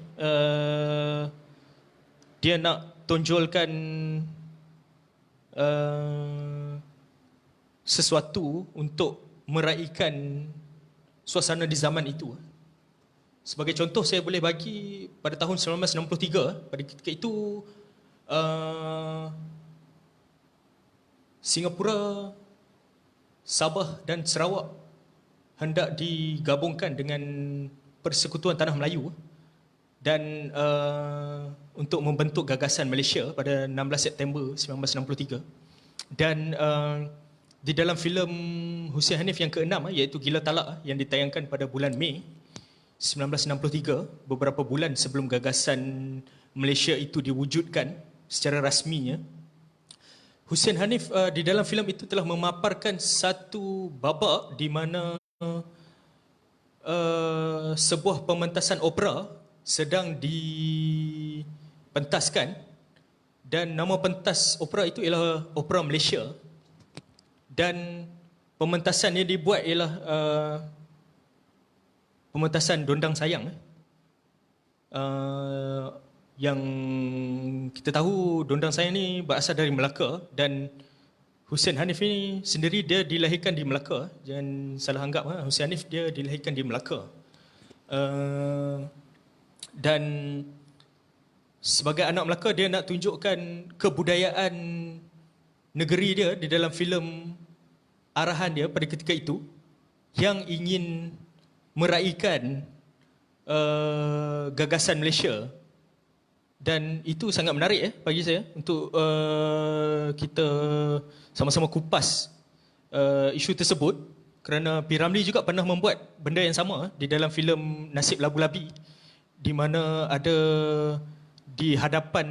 Speaker 2: Dia nak tonjolkan sesuatu untuk meraihkan suasana di zaman itu. Sebagai contoh saya boleh bagi pada tahun 1963, pada ketika itu Singapura, Sabah dan Sarawak hendak digabungkan dengan Persekutuan Tanah Melayu dan untuk membentuk Gagasan Malaysia pada 16 September 1963. Dan di dalam filem Hussein Hanif yang ke-6 iaitu Gila Talak yang ditayangkan pada bulan Mei 1963, beberapa bulan sebelum Gagasan Malaysia itu diwujudkan secara rasminya, Hussein Hanif di dalam filem itu telah memaparkan satu babak di mana sebuah pementasan opera sedang dipentaskan dan nama pentas opera itu ialah Opera Malaysia dan pementasan yang dibuat ialah pementasan Dondang Sayang. Yang kita tahu Dondang Sayang ni berasal dari Melaka dan Hussein Hanif ni sendiri dia dilahirkan di Melaka. Jangan salah anggap, Hussein Hanif dia dilahirkan di Melaka. Dan sebagai anak Melaka dia nak tunjukkan kebudayaan negeri dia di dalam filem arahan dia pada ketika itu yang ingin meraihkan gagasan Malaysia. Dan itu sangat menarik bagi saya untuk kita sama-sama kupas isu tersebut kerana P. Ramlee juga pernah membuat benda yang sama di dalam filem Nasib Labu Labi di mana ada di hadapan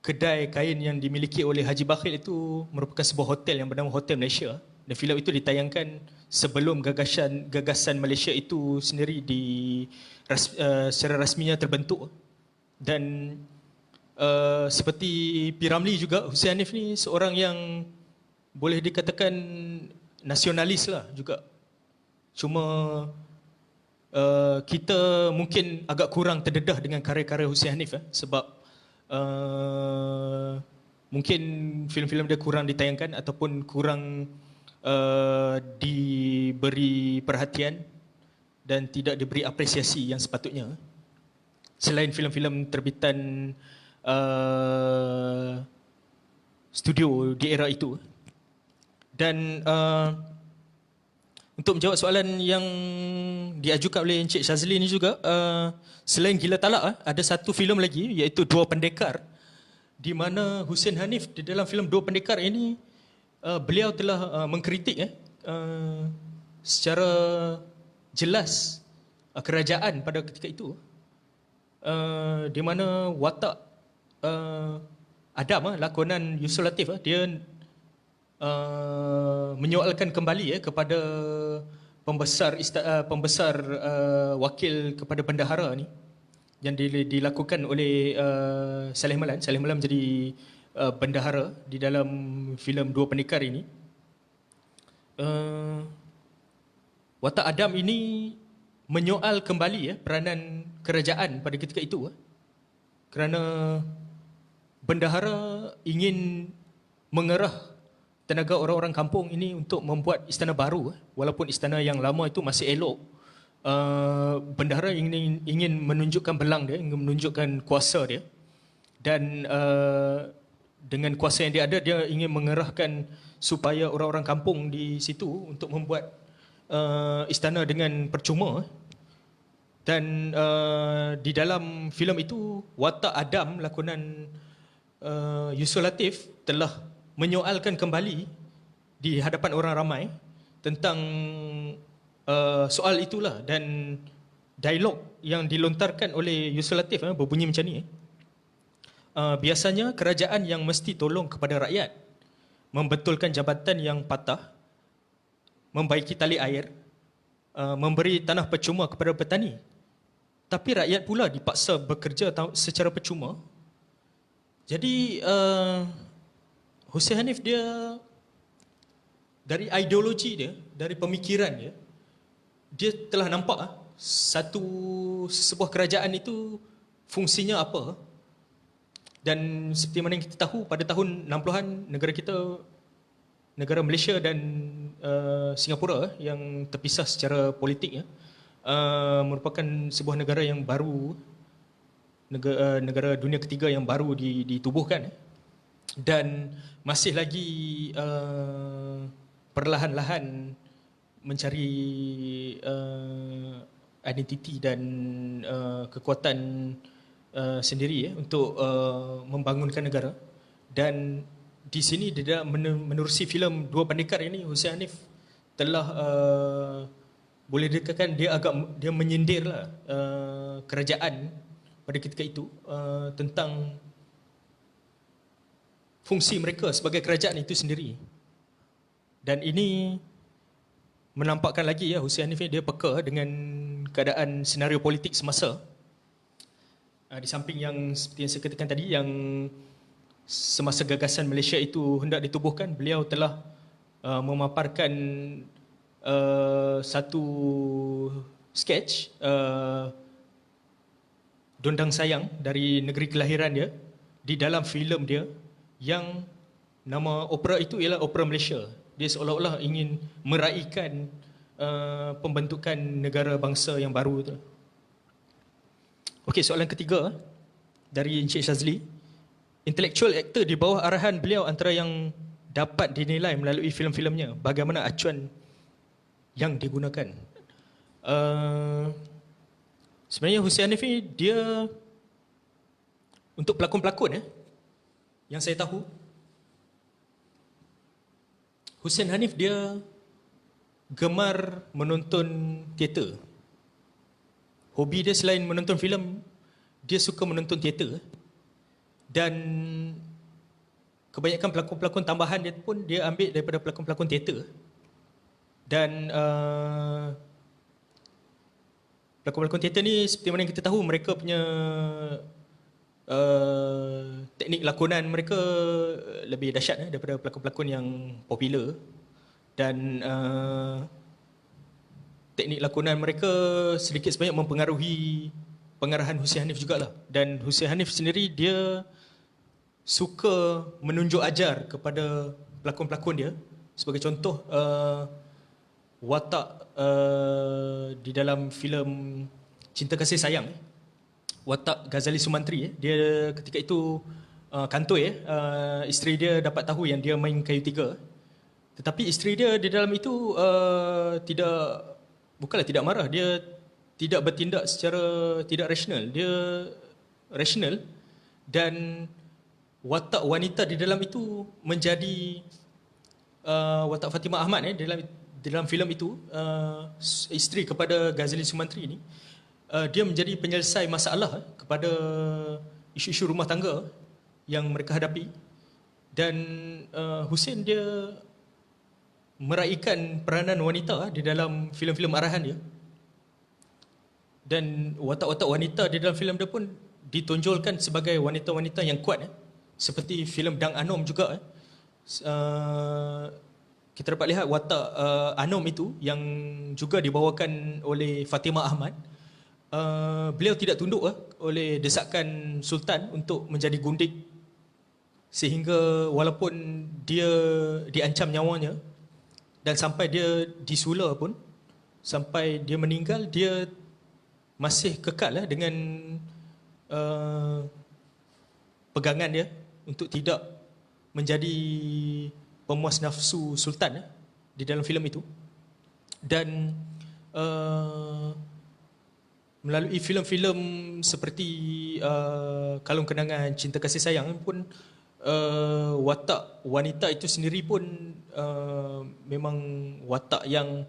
Speaker 2: kedai kain yang dimiliki oleh Haji Bakhil itu merupakan sebuah hotel yang bernama Hotel Malaysia dan filem itu ditayangkan sebelum gagasan Malaysia itu sendiri secara rasminya terbentuk. Dan seperti P. Ramlee juga, Hussein Hanif ni seorang yang boleh dikatakan nasionalis lah juga. Cuma kita mungkin agak kurang terdedah dengan karya-karya Hussein Hanif sebab mungkin filem-filem dia kurang ditayangkan ataupun kurang diberi perhatian dan tidak diberi apresiasi yang sepatutnya. Selain filem-filem terbitan studio di era itu. Dan untuk menjawab soalan yang diajukan oleh Encik Shazli ni juga, selain Gila Talak, ada satu filem lagi iaitu Dua Pendekar, di mana Hussein Hanif di dalam filem Dua Pendekar ini beliau telah mengkritik secara jelas kerajaan pada ketika itu. Di mana watak Adam, lakonan Yusof Latif, dia menyoalkan kembali kepada pembesar wakil kepada bendahara ni yang dilakukan oleh Saleh Malam. Saleh Malam menjadi bendahara di dalam filem Dua Pendekar ini. Watak Adam ini menyoal kembali peranan kerajaan pada ketika itu kerana bendahara ingin mengerah tenaga orang-orang kampung ini untuk membuat istana baru walaupun istana yang lama itu masih elok. Bendahara ingin menunjukkan belang dia, ingin menunjukkan kuasa dia dan dengan kuasa yang dia ada dia ingin mengerahkan supaya orang-orang kampung di situ untuk membuat istana dengan percuma. Dan di dalam filem itu watak Adam lakonan Yusof Latif telah menyoalkan kembali di hadapan orang ramai tentang soal itulah dan dialog yang dilontarkan oleh Yusof Latif berbunyi macam ni. Biasanya kerajaan yang mesti tolong kepada rakyat membetulkan jabatan yang patah, membaiki tali air, memberi tanah percuma kepada petani. Tapi rakyat pula dipaksa bekerja secara percuma. Jadi Hussein Hanif dia dari ideologi dia, dari pemikiran dia telah nampak sebuah kerajaan itu fungsinya apa. Dan seperti mana yang kita tahu pada tahun 60-an negara kita, negara Malaysia dan Singapura yang terpisah secara politik merupakan sebuah negara yang baru, negara dunia ketiga yang baru ditubuhkan. dan masih lagi perlahan-lahan mencari identiti dan kekuatan sendiri untuk membangunkan negara. Dan di sini dia menerusi filem Dua Pendekar ini, Hussein Hanif telah boleh dikatakan dia menyindirlah kerajaan pada ketika itu tentang fungsi mereka sebagai kerajaan itu sendiri. Dan ini menampakkan lagi Hussein Hanif dia peka dengan keadaan senario politik semasa. Di samping yang seperti yang saya katakan tadi, yang semasa gagasan Malaysia itu hendak ditubuhkan, beliau telah memaparkan satu sketch Dondang Sayang dari negeri kelahiran dia di dalam filem dia, yang nama opera itu ialah Opera Malaysia. Dia seolah-olah ingin meraihkan pembentukan negara bangsa yang baru tu. Okey, soalan ketiga dari Encik Shazli. Intellectual actor di bawah arahan beliau antara yang dapat dinilai melalui filem-filemnya. Bagaimana acuan yang digunakan? Sebenarnya Hussein Hanif ni dia untuk pelakon-pelakon yang saya tahu, Hussein Hanif dia gemar menonton teater. Hobi dia selain menonton filem, dia suka menonton teater. Dan kebanyakan pelakon-pelakon tambahan dia pun dia ambil daripada pelakon-pelakon teater. Dan pelakon-pelakon teater ni seperti mana yang kita tahu, mereka punya teknik lakonan mereka lebih dahsyat daripada pelakon-pelakon yang popular. Dan teknik lakonan mereka sedikit sebanyak mempengaruhi pengarahan Hussein Hanif jugalah. Dan Hussein Hanif sendiri dia suka menunjuk ajar kepada pelakon-pelakon dia. Sebagai contoh, watak di dalam filem Cinta Kasih Sayang, watak Ghazali Sumantri, dia ketika itu kantoi, isteri dia dapat tahu yang dia main kayu tiga. Tetapi isteri dia di dalam itu bukanlah tidak marah, dia tidak bertindak secara tidak rasional. Dia rasional, dan watak wanita di dalam itu menjadi watak Fatimah Ahmad di dalam filem itu, isteri kepada Ghazali Sumantri ini. Dia menjadi penyelesai masalah kepada isu-isu rumah tangga yang mereka hadapi. Dan Hussein dia meraihkan peranan wanita di dalam filem-filem arahan dia. Dan watak-watak wanita di dalam filem dia pun ditonjolkan sebagai wanita-wanita yang kuat. Seperti filem Dang Anom juga. Kita dapat lihat watak Anom itu yang juga dibawakan oleh Fatimah Ahmad. Beliau tidak tunduk oleh desakan Sultan untuk menjadi gundik, sehingga walaupun dia diancam nyawanya dan sampai dia disula pun, sampai dia meninggal, dia masih kekal dengan pegangan dia untuk tidak menjadi pemuas nafsu Sultan di dalam filem itu. Dan melalui filem-filem seperti Kalung Kenangan, Cinta Kasih Sayang pun, watak wanita itu sendiri pun memang watak yang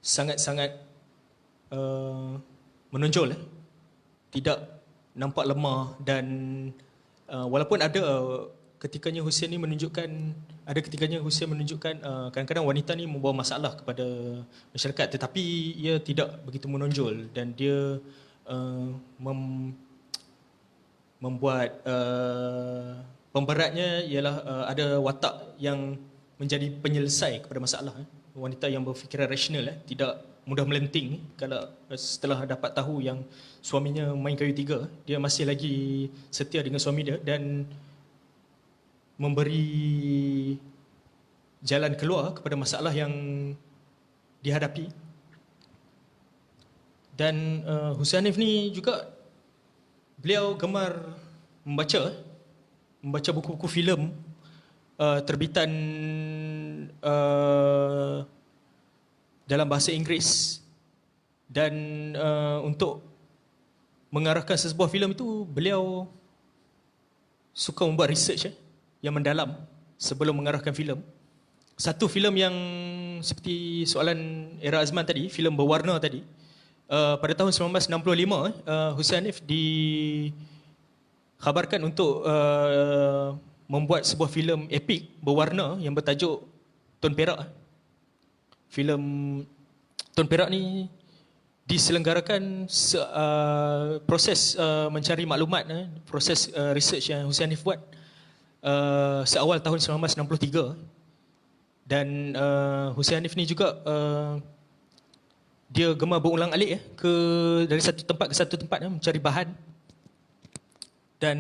Speaker 2: sangat-sangat menonjol, tidak nampak lemah. Dan walaupun ada ketikanya Hussein menunjukkan kadang-kadang wanita ni membawa masalah kepada masyarakat, tetapi ia tidak begitu menonjol. Dan dia membuat pemberatnya ialah ada watak yang menjadi penyelesai kepada masalah. Wanita yang berfikiran rasional, tidak mudah melenting. Kalau setelah dapat tahu yang suaminya main kayu tiga, dia masih lagi setia dengan suami dia dan memberi jalan keluar kepada masalah yang dihadapi. Dan Hussein Hanif ni juga beliau gemar membaca membaca buku-buku filem terbitan dalam bahasa Inggeris, dan untuk mengarahkan sesebuah filem itu beliau suka membuat research yang mendalam sebelum mengarahkan filem. Satu filem yang seperti soalan Era Azman tadi, filem berwarna tadi, pada tahun 1965 Hussein Hanif dikhabarkan untuk membuat sebuah filem epik berwarna yang bertajuk Tun Perak. Filem Tun Perak ni diselenggarakan proses mencari maklumat, proses research yang Hussein Hanif buat seawal tahun 1963. Dan Hussein Hanif ni juga dia gemar berulang-alik dari satu tempat ke satu tempat mencari bahan. Dan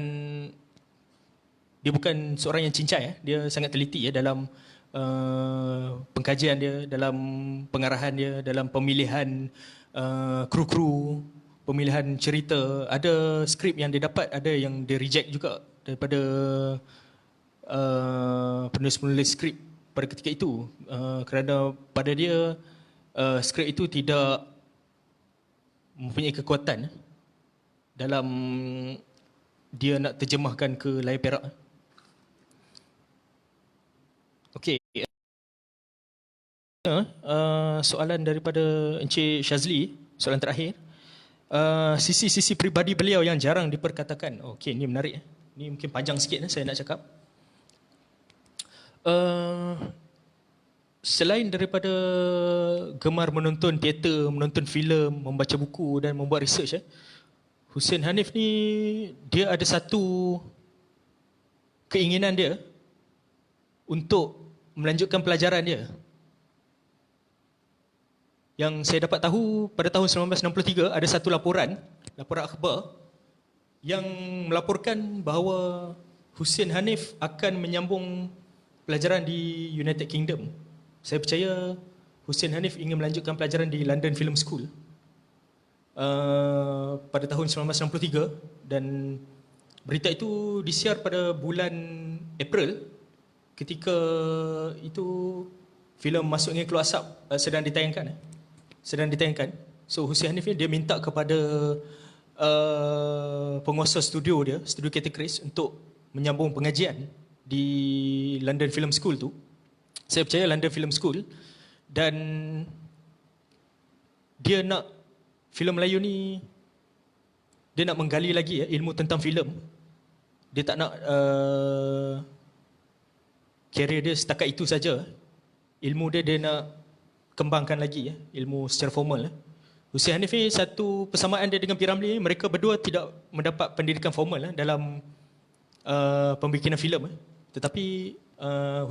Speaker 2: dia bukan seorang yang cincai, dia sangat teliti dalam pengkajian dia, dalam pengarahan dia, dalam pemilihan kru-kru, pemilihan cerita. Ada skrip yang dia dapat, ada yang dia reject juga daripada penulis-penulis skrip pada ketika itu, kerana pada dia skrip itu tidak mempunyai kekuatan dalam dia nak terjemahkan ke layar perak. Okey. Soalan daripada Encik Shazli, soalan terakhir. Sisi-sisi peribadi beliau yang jarang diperkatakan. Okey, ni menarik. Ni mungkin panjang sikit saya nak cakap. Selain daripada gemar menonton teater, menonton filem, membaca buku dan membuat research, Hussein Hanif ni dia ada satu keinginan dia untuk melanjutkan pelajaran dia. Yang saya dapat tahu pada tahun 1963 ada satu laporan akhbar yang melaporkan bahawa Hussein Hanif akan menyambung pelajaran di United Kingdom. Saya percaya Hussein Hanif ingin melanjutkan pelajaran di London Film School pada tahun 1963, dan berita itu disiar pada bulan April ketika itu filem Masuk Angin Keluar Asap sedang ditayangkan. So Hussein Hanif ni dia minta kepada penguasa studio dia, studio Cathay Chris, untuk menyambung pengajian di London Film School tu. Saya percaya London Film School, dan dia nak filem Melayu ni, dia nak menggali lagi ilmu tentang filem. Dia tak nak career dia setakat itu saja. Ilmu dia nak kembangkan lagi ilmu secara formal. Hussein Hanif ni, satu persamaan dia dengan P. Ramlee, mereka berdua tidak mendapat pendidikan formal dalam pembikinan filem. Tetapi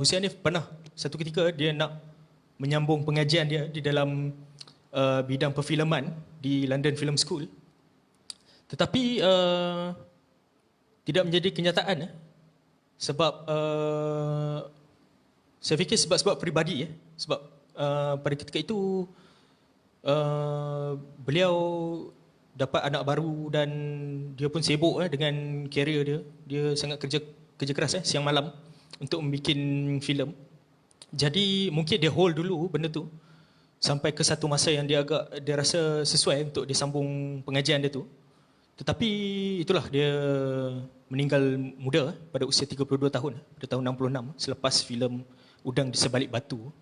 Speaker 2: Hussein Hanif pernah satu ketika dia nak menyambung pengajian dia di dalam bidang perfilman di London Film School. Tetapi tidak menjadi kenyataan sebab saya fikir sebab-sebab peribadi sebab pada ketika itu beliau dapat anak baru dan dia pun sibuk dengan karier dia. Dia sangat kerja keras siang malam untuk membuat filem. Jadi mungkin dia hold dulu benda tu sampai ke satu masa yang dia rasa sesuai untuk disambung pengajian dia tu. Tetapi itulah, dia meninggal muda pada usia 32 tahun pada tahun 66 selepas filem Udang di Sebalik Batu.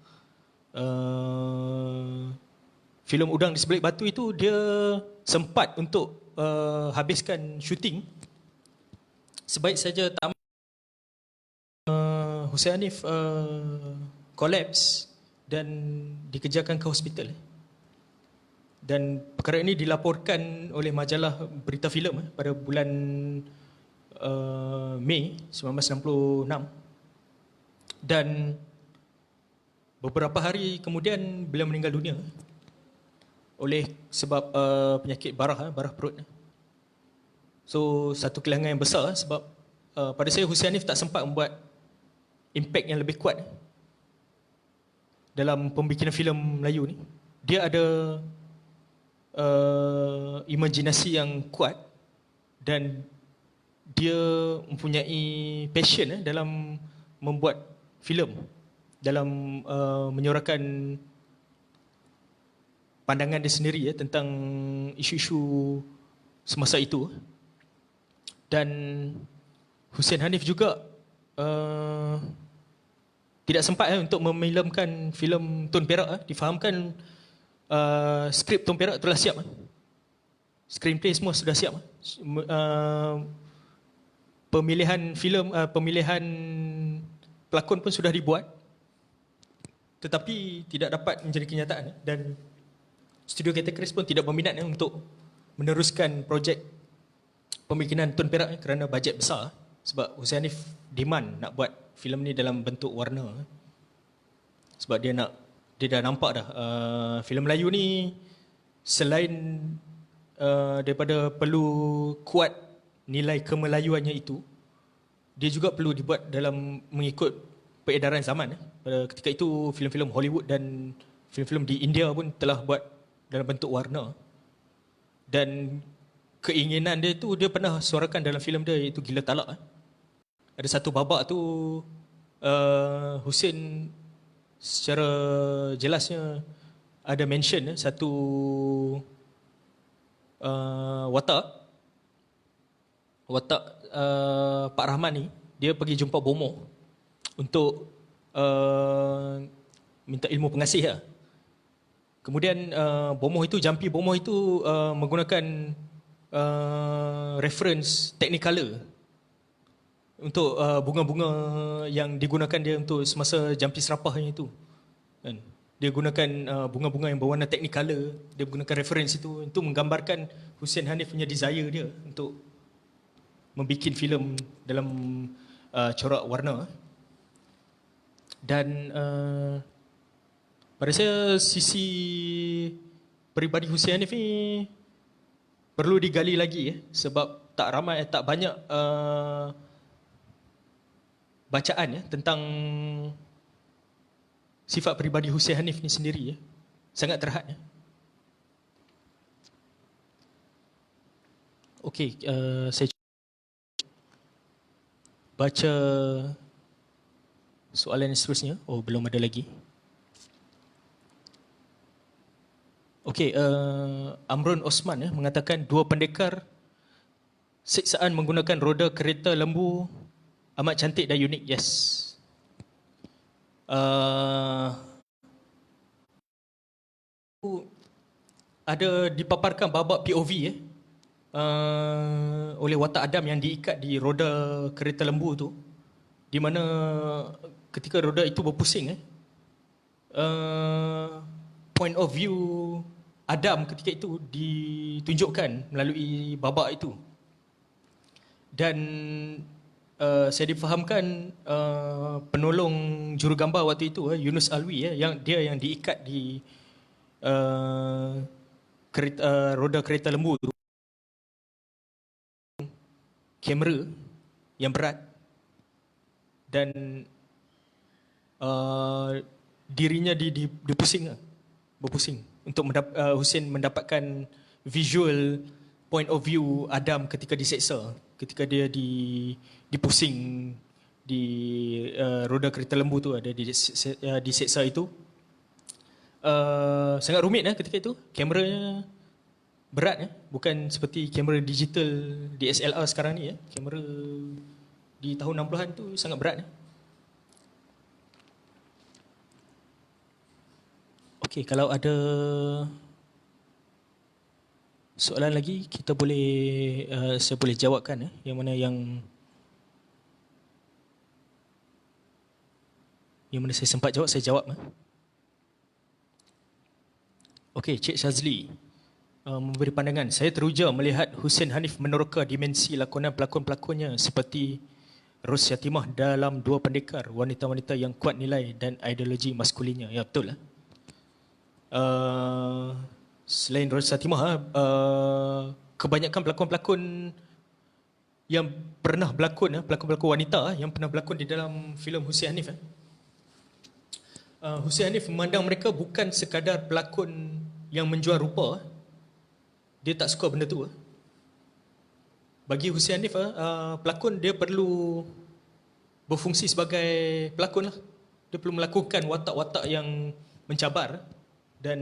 Speaker 2: Filem Udang di Sebalik Batu itu dia sempat untuk habiskan syuting. Sebaik saja Hussein Hanif collapse dan dikejarkan ke hospital. Dan perkara ini dilaporkan oleh majalah Berita Filem pada bulan Mei 1966. Dan beberapa hari kemudian beliau meninggal dunia oleh sebab penyakit barah perut. So satu kehilangan yang besar sebab pada saya Hussein Hanif tak sempat membuat impact yang lebih kuat dalam pembikinan filem Melayu ni. Dia ada imajinasi yang kuat dan dia mempunyai passion dalam membuat filem, dalam menyuarakan pandangan dia sendiri tentang isu-isu semasa itu. Dan Hussein Hanif juga tidak sempat untuk memilmkan filem Tun Perak. Difahamkan skrip Tun Perak telah siap. Screenplay semua sudah siap. Pemilihan filem, pemilihan pelakon pun sudah dibuat, tetapi tidak dapat menjadi kenyataan. Dan Studio Cathay Chris pun tidak berminat untuk meneruskan projek pembikinan Tun Perak kerana bajet besar. Sebab Hussein Hanif demand nak buat filem ni dalam bentuk warna. Sebab dia dah nampak dah filem Melayu ni selain daripada perlu kuat nilai kemelayuannya itu, dia juga perlu dibuat dalam mengikut peredaran zaman. Pada ketika itu filem-filem Hollywood dan filem-filem di India pun telah buat dalam bentuk warna. Dan keinginan dia tu, dia pernah suarakan dalam filem dia iaitu Gila Talak. Ada satu babak tu Hussein secara jelasnya ada mention satu watak Pak Rahman ni, dia pergi jumpa Bomoh untuk minta ilmu pengasih lah. Kemudian Jampi Bomoh itu menggunakan reference Technicolor untuk bunga-bunga yang digunakan dia untuk semasa Jampi Serapahnya itu. Kan? Dia gunakan bunga-bunga yang berwarna Technicolor. Dia gunakan reference itu untuk menggambarkan Hussein Hanif punya desire dia untuk membuat filem dalam corak warna. Dan pada saya sisi peribadi Hussein Hanif ni perlu digali lagi sebab tak banyak bacaan tentang sifat peribadi Hussein Hanif ni sendiri. Sangat terhad. Okey, saya baca soalan yang seterusnya. Oh, belum ada lagi. Okey, Amrun Osman mengatakan 2 pendekar siksaan menggunakan roda kereta lembu amat cantik dan unik. Yes. Ada dipaparkan babak POV oleh watak Adam yang diikat di roda kereta lembu tu, di mana ketika roda itu berpusing point of view Adam ketika itu ditunjukkan melalui babak itu. Dan saya difahamkan penolong jurugambar waktu itu Yunus Alwi yang diikat di roda kereta lembu tu, kamera yang berat, dan dirinya berpusing untuk Hussein mendapatkan visual point of view Adam ketika diseksa, ketika dia dipusing di roda kereta lembu tu, ada diseksa itu. Sangat rumit ketika itu. Kameranya berat bukan seperti kamera digital DSLR sekarang ni. Kamera di tahun 60-an tu sangat berat. Okey, kalau ada soalan lagi kita boleh saya boleh jawabkan yang mana yang mana saya sempat jawab, saya jawab. Okey, Cik Shazli memberi pandangan. Saya teruja melihat Hussein Hanif meneroka dimensi lakonan pelakon-pelakonnya seperti Ros Yatimah dalam 2 pendekar, wanita-wanita yang kuat nilai dan ideologi maskulinnya. Ya, betul. Selain Ros Yatimah, kebanyakan pelakon-pelakon yang pernah berlakon, pelakon-pelakon wanita yang pernah berlakon di dalam filem Hussein Hanif, Hussein Hanif memandang mereka bukan sekadar pelakon yang menjual rupa. Dia tak suka benda tu. bagi Hussein Hanif, pelakon dia perlu berfungsi sebagai pelakon lah. Dia perlu melakukan watak-watak yang mencabar dan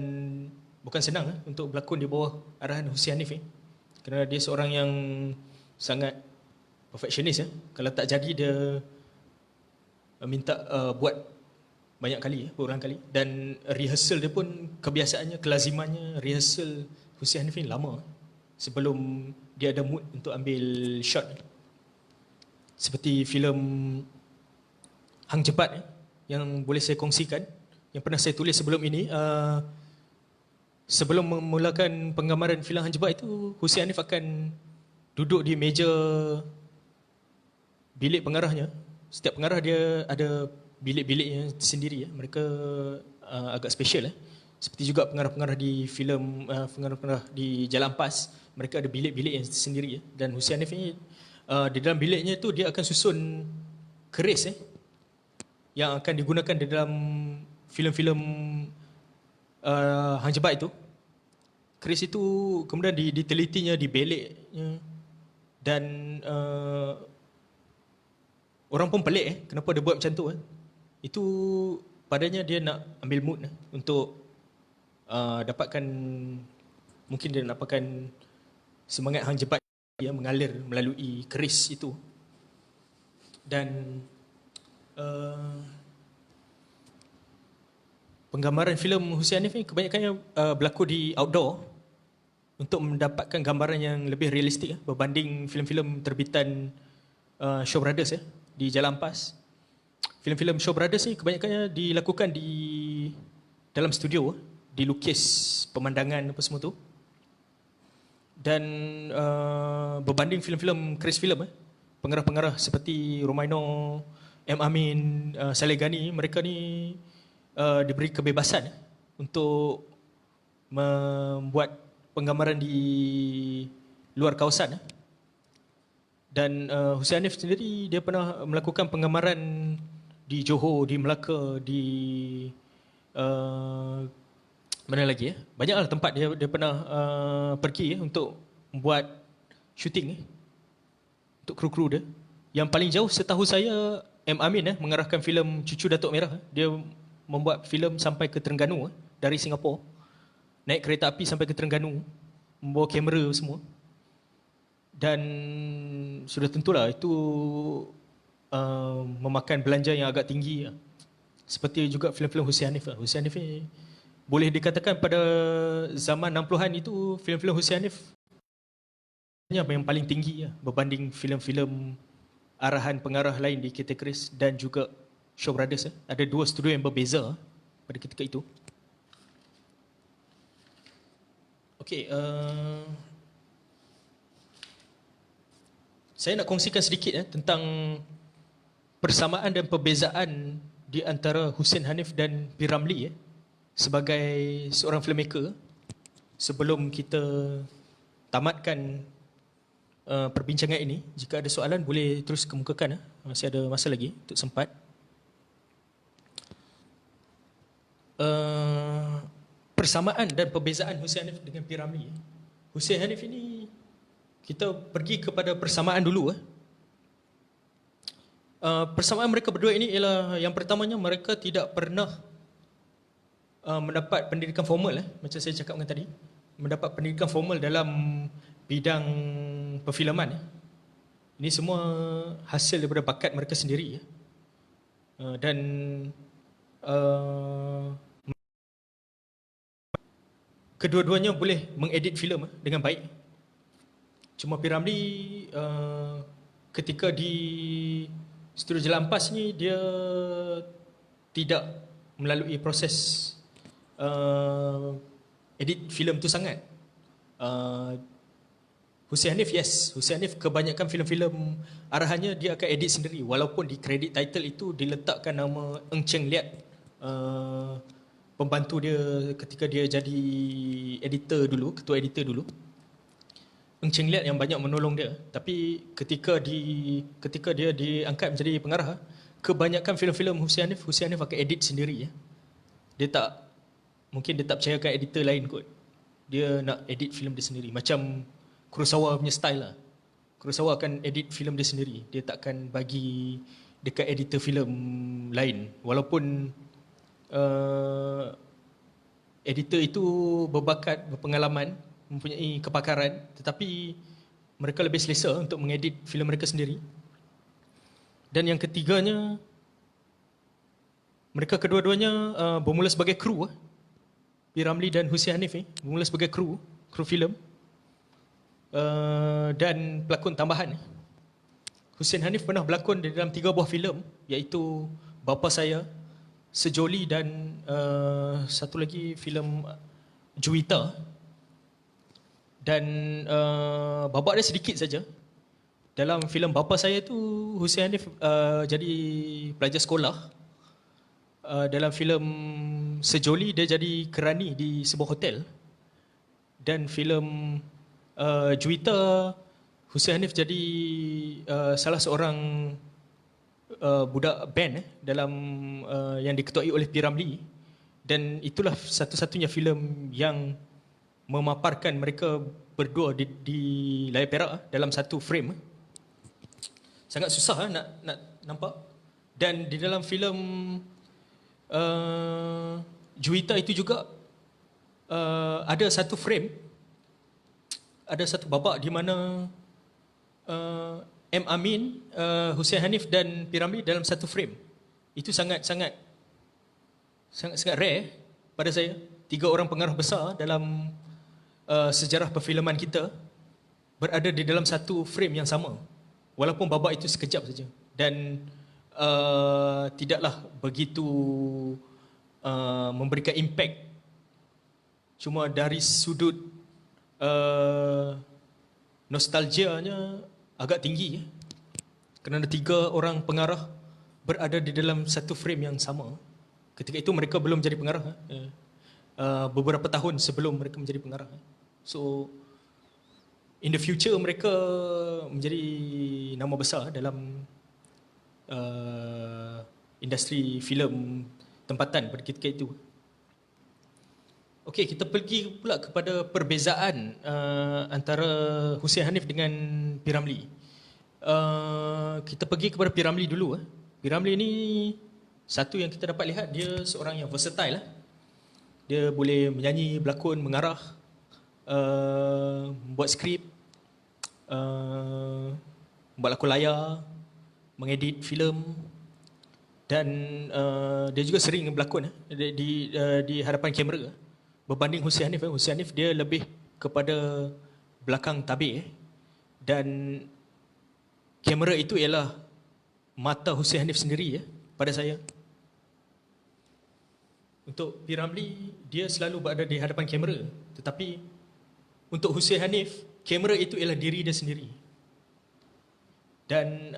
Speaker 2: bukan senang untuk berlakon di bawah arahan Hussein Hanif kerana dia seorang yang sangat perfectionist. Kalau tak jadi dia minta buat banyak kali, berulang kali, dan rehearsal dia pun kebiasaannya, kelazimannya rehearsal Hussein Hanif ni lama sebelum dia ada mood untuk ambil shot. Seperti filem Hang Jebat yang boleh saya kongsikan, yang pernah saya tulis sebelum ini. Sebelum memulakan penggambaran filem Hang Jebat itu, Hussein Hanif akan duduk di meja bilik pengarahnya. Setiap pengarah dia ada bilik-biliknya sendiri. Mereka agak special. Seperti juga pengarah-pengarah di filem, pengarah-pengarah di Jalan Pas, mereka ada bilik-bilik yang sendiri. Dan Hussein Hanif ni di dalam biliknya tu dia akan susun keris yang akan digunakan di dalam filem-filem Hang Jebat itu. Keris itu kemudian ditelitinya, dibeliknya, dan orang pun pelik kenapa dia buat macam tu. Itu padanya dia nak ambil mood untuk dapatkan, mungkin dia nak dapatkan semangat Hang Jebat yang mengalir melalui keris itu. Dan penggambaran filem Hussein Hanif ni kebanyakannya berlaku di outdoor untuk mendapatkan gambaran yang lebih realistik berbanding filem-filem terbitan Shaw Brothers di Jalan Pas. Filem-filem Shaw Brothers ni kebanyakannya dilakukan di dalam studio, dilukis pemandangan apa semua tu. Dan berbanding filem-filem keris filem, pengarah-pengarah seperti Romaino, M. Amin, Saleh Ghani, mereka ni diberi kebebasan untuk membuat penggambaran di luar kawasan. Dan Hussein Hanif sendiri dia pernah melakukan penggambaran di Johor, di Melaka, di mana lagi banyaklah tempat dia pernah pergi untuk membuat syuting untuk kru-kru dia. Yang paling jauh setahu saya M. Amin mengarahkan filem Cucu Datuk Merah. Dia membuat filem sampai ke Terengganu dari Singapura. Naik kereta api sampai ke Terengganu, membawa kamera semua. Dan sudah tentulah itu memakan belanja yang agak tinggi. Seperti juga filem-filem Hussein Hanif. Hussein Hanif ni boleh dikatakan pada zaman 60-an itu filem-filem Hussein Hanif yang paling tinggi berbanding filem-filem arahan pengarah lain di KT Chris dan juga Shaw Brothers. Ada dua studio yang berbeza pada ketika itu. Okey, saya nak kongsikan sedikit tentang persamaan dan perbezaan di antara Hussein Hanif dan P. Ramlee sebagai seorang filmmaker. Sebelum kita tamatkan perbincangan ini, jika ada soalan boleh terus kemukakan. Masih ada masa lagi untuk sempat. Persamaan dan perbezaan Hussein Hanif dengan P. Ramlee. Hussein Hanif ini, kita pergi kepada persamaan dulu. Persamaan mereka berdua ini ialah, yang pertamanya, mereka tidak pernah mendapat pendidikan formal. Macam saya cakapkan tadi, mendapat pendidikan formal dalam bidang perfilman. Ini semua hasil daripada bakat mereka sendiri. Dan kedua-duanya boleh mengedit filem dengan baik. Cuma P. Ramlee ketika di studio Jalan Pas ni, dia tidak melalui proses edit filem tu sangat. Hussein Hanif, yes. Hussein Hanif kebanyakan filem-filem arahannya dia akan edit sendiri. Walaupun di kredit title itu diletakkan nama Eng Cheng Liat, pembantu dia ketika dia jadi editor dulu, ketua editor dulu. Eng Cheng Liat yang banyak menolong dia. Tapi ketika dia diangkat menjadi pengarah, kebanyakan filem-filem Hussein Hanif akan edit sendiri. Mungkin dia tak percayakan editor lain kot. Dia nak edit filem dia sendiri. Macam Kurosawa punya style lah. Kurosawa akan edit filem dia sendiri. Dia takkan bagi dekat editor filem lain. Walaupun editor itu berbakat, berpengalaman, mempunyai kepakaran, tetapi mereka lebih selesa untuk mengedit filem mereka sendiri. Dan yang ketiganya, mereka kedua-duanya bermula sebagai kru. P. Ramlee dan Hussein Hanif bermula sebagai kru filem dan pelakon tambahan. Hussein Hanif pernah berlakon di dalam 3 buah filem, iaitu Bapa Saya, Sejoli dan satu lagi filem Juwita. Dan babak dia sedikit saja. Dalam filem Bapa Saya tu Hussein Hanif jadi pelajar sekolah. Dalam filem Sejoli dia jadi kerani di sebuah hotel. Dan filem Juwita, Hussein Hanif jadi salah seorang budak band dalam yang diketuai oleh P. Ramlee. Dan itulah satu-satunya filem yang memaparkan mereka berdua di layar perak dalam satu frame. Sangat susah nak nampak. Dan di dalam filem Juwita itu juga ada satu frame, ada satu babak di mana M. Amin, Hussein Hanif dan P. Ramlee dalam satu frame. Itu sangat rare pada saya. 3 orang pengarah besar dalam sejarah perfilman kita berada di dalam satu frame yang sama, walaupun babak itu sekejap saja. Dan tidaklah begitu memberikan impact. Cuma dari sudut nostalgianya agak tinggi, kerana 3 orang pengarah berada di dalam satu frame yang sama. Ketika itu mereka belum jadi pengarah, beberapa tahun sebelum mereka menjadi pengarah. So in the future mereka menjadi nama besar dalam industri filem tempatan pada ketika itu. Okey, kita pergi pula kepada perbezaan antara Hussein Hanif dengan P. Ramlee. Kita pergi kepada P. Ramlee dulu. P. Ramlee ni satu yang kita dapat lihat, dia seorang yang versatile. Dia boleh menyanyi, berlakon, mengarah, membuat skrip, membuat lakon layar, mengedit filem, dan dia juga sering berlakon di hadapan kamera. Berbanding Hussein Hanif, Hussein Hanif dia lebih kepada belakang tabir, dan kamera itu ialah mata Hussein Hanif sendiri pada saya. Untuk P. Ramlee, dia selalu berada di hadapan kamera, tetapi untuk Hussein Hanif, kamera itu ialah diri dia sendiri. Dan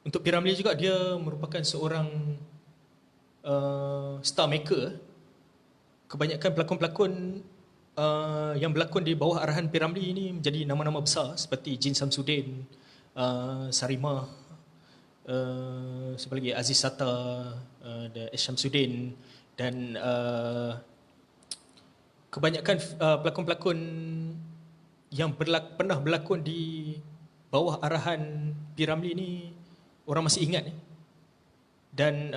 Speaker 2: untuk P. Ramlee juga, dia merupakan seorang star maker. Kebanyakan pelakon-pelakon yang berlakon di bawah arahan P. Ramlee ini menjadi nama-nama besar, seperti Jin Samsudin, Sarimah, siapa lagi, Aziz Sata, Syamsuddin, dan kebanyakan pelakon-pelakon yang pernah berlakon di bawah arahan P. Ramlee ni orang masih ingat. Dan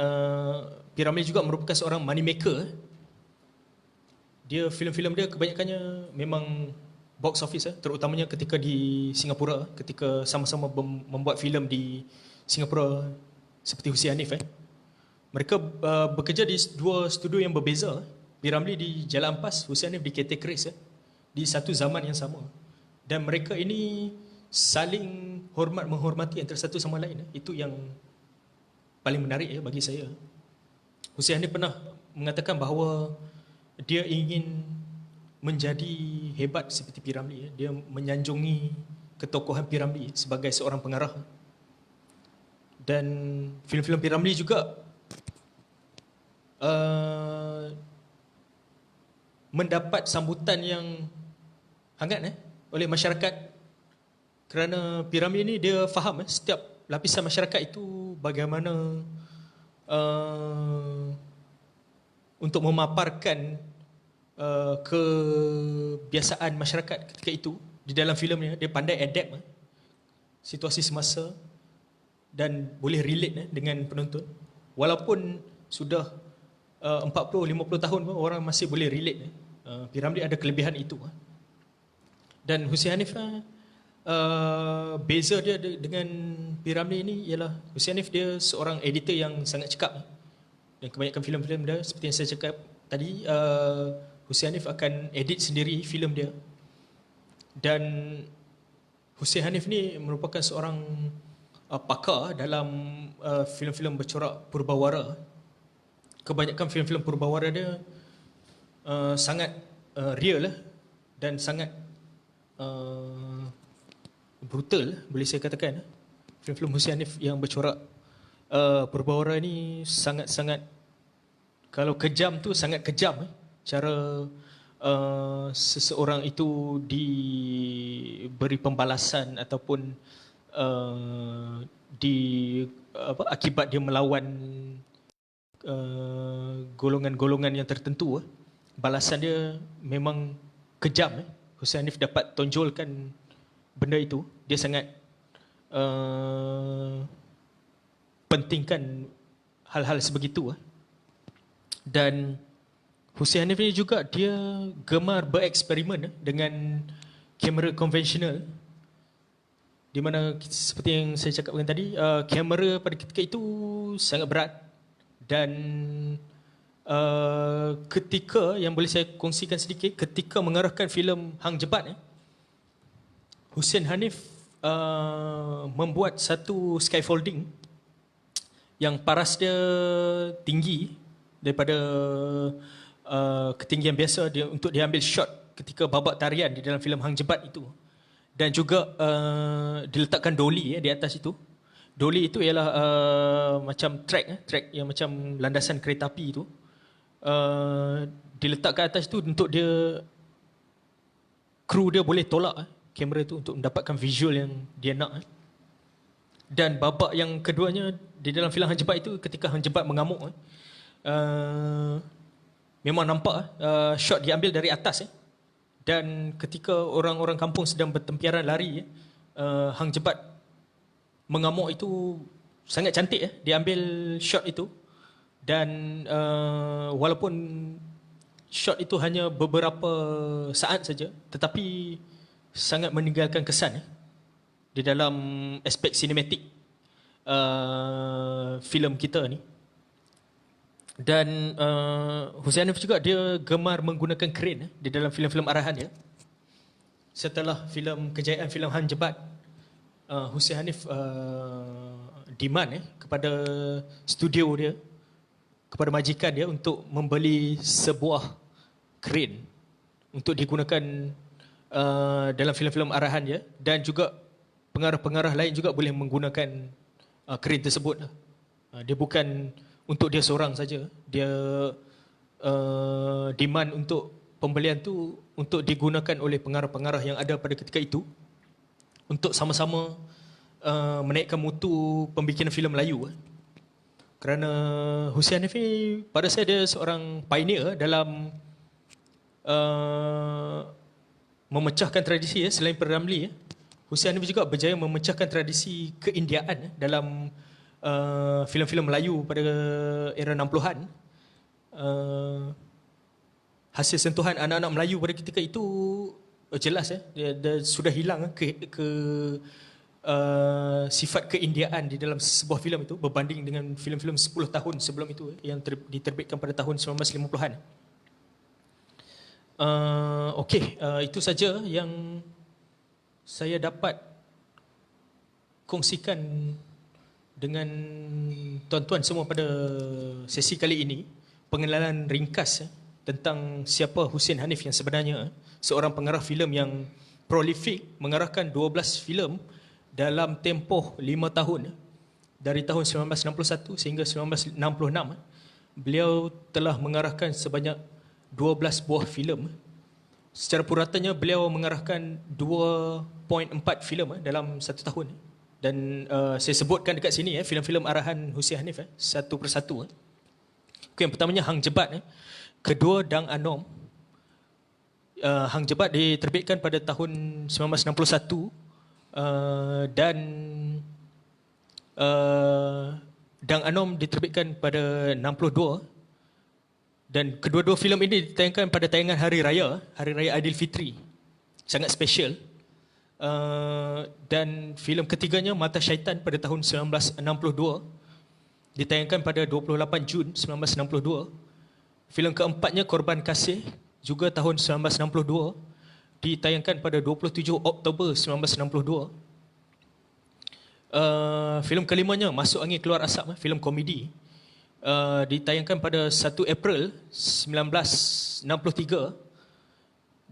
Speaker 2: P. Ramlee juga merupakan seorang money maker. Dia filem-filem dia kebanyakannya memang box office, terutamanya ketika di Singapura, ketika sama-sama membuat filem di Singapura seperti Hussein Hanif. Mereka bekerja di 2 studio yang berbeza. P. Ramlee di Jalan Ampas, Hussein Hanif di KT Keris, di satu zaman yang sama. Dan mereka ini saling menghormati antara satu sama lain. Itu yang paling menarik bagi saya. Hussein Hanif pernah mengatakan bahawa dia ingin menjadi hebat seperti P. Ramlee. Dia menyanjungi ketokohan P. Ramlee sebagai seorang pengarah. Dan filem-filem P. Ramlee juga mendapat sambutan yang hangat oleh masyarakat, kerana P. Ramlee ni dia faham setiap lapisan masyarakat itu bagaimana untuk memaparkan kebiasaan masyarakat ketika itu, di dalam filem ni, dia pandai adapt situasi semasa dan boleh relate dengan penonton. Walaupun sudah 40-50 tahun pun orang masih boleh relate. P. Ramlee ada kelebihan itu. Dan Hussein Hanif, beza dia dengan P. Ramlee ni ialah Hussein Hanif dia seorang editor yang sangat cekap. Dan kebanyakan filem-filem dia, seperti yang saya cakap tadi, Hussein Hanif akan edit sendiri filem dia. Dan Hussein Hanif ni merupakan seorang pakar dalam filem-filem bercorak purbawara. Kebanyakan filem-filem purbawara dia sangat real dan sangat brutal, boleh saya katakan. Filem-filem Hussein Hanif yang bercorak purbawara ni sangat-sangat, kalau kejam tu sangat kejam. Cara seseorang itu diberi pembalasan ataupun akibat dia melawan golongan-golongan yang tertentu, balasan dia memang kejam. Hussein Hanif dapat tonjolkan benda itu. Dia sangat pentingkan hal-hal sebegitu. Dan Hussein Hanif ni juga dia gemar bereksperimen dengan kamera konvensional, di mana seperti yang saya cakapkan tadi, kamera pada ketika itu sangat berat. Dan ketika yang boleh saya kongsikan sedikit, ketika mengarahkan filem Hang Jebat, Hussein Hanif membuat satu skyfolding yang paras dia tinggi daripada ketinggian biasa dia, untuk diambil shot ketika babak tarian di dalam filem Hang Jebat itu. Dan juga diletakkan dolly di atas itu. Dolly itu ialah macam track yang macam landasan kereta api itu. Diletak ke atas itu untuk dia, kru dia boleh tolak kamera itu untuk mendapatkan visual yang dia nak. Dan babak yang keduanya di dalam filem Hang Jebat itu, ketika Hang Jebat mengamuk, memang nampak shot diambil dari atas. Dan ketika orang-orang kampung sedang bertempiaran lari, Hang Jebat mengamuk itu sangat cantik. Diambil shot itu. Dan walaupun shot itu hanya beberapa saat saja, tetapi sangat meninggalkan kesan di dalam aspek sinematik filem kita ni. Dan Hussein Hanif juga dia gemar menggunakan crane di dalam filem-filem arahan dia. Setelah kejayaan filem Hang Jebat, Hussein Hanif demand kepada studio dia, kepada majikan dia, untuk membeli sebuah crane untuk digunakan dalam filem-filem arahan dia. Dan juga pengarah-pengarah lain juga boleh menggunakan crane tersebut. Dia bukan untuk dia seorang saja. Dia demand untuk pembelian tu untuk digunakan oleh pengarah-pengarah yang ada pada ketika itu, untuk sama-sama menaikkan mutu pembikinan filem Melayu. Kerana Hussein Hanif ni, pada saya dia seorang pioneer dalam memecahkan tradisi. Selain P. Ramlee, Hussein Hanif juga berjaya memecahkan tradisi keindiaan dalam filem-filem Melayu pada era 60-an. Hasil sentuhan anak-anak Melayu pada ketika itu jelas dia sudah hilang sifat keindiaan di dalam sebuah filem itu berbanding dengan filem-filem 10 tahun sebelum itu yang diterbitkan pada tahun 1950-an. Itu saja yang saya dapat kongsikan dengan tuan-tuan semua pada sesi kali ini. Pengenalan ringkas tentang siapa Hussein Hanif yang sebenarnya. Seorang pengarah filem yang prolific, mengarahkan 12 filem dalam tempoh 5 tahun. Dari tahun 1961 sehingga 1966, beliau telah mengarahkan sebanyak 12 buah filem. Secara puratanya beliau mengarahkan 2.4 filem dalam satu tahun. Dan saya sebutkan dekat sini filem-filem arahan Hussein Hanif satu persatu. Yang pertamanya Hang Jebat, kedua Dang Anom, Hang Jebat diterbitkan pada tahun 1961 dan Dang Anom diterbitkan pada 62, dan kedua-dua filem ini ditayangkan pada tayangan Hari Raya Aidilfitri. Sangat special. Dan filem ketiganya Mata Syaitan pada tahun 1962 ditayangkan pada 28 Jun 1962. Filem keempatnya Korban Kasih juga tahun 1962 ditayangkan pada 27 Oktober 1962. Filem kelimanya Masuk Angin Keluar Asap, filem komedi, ditayangkan pada 1 April 1963,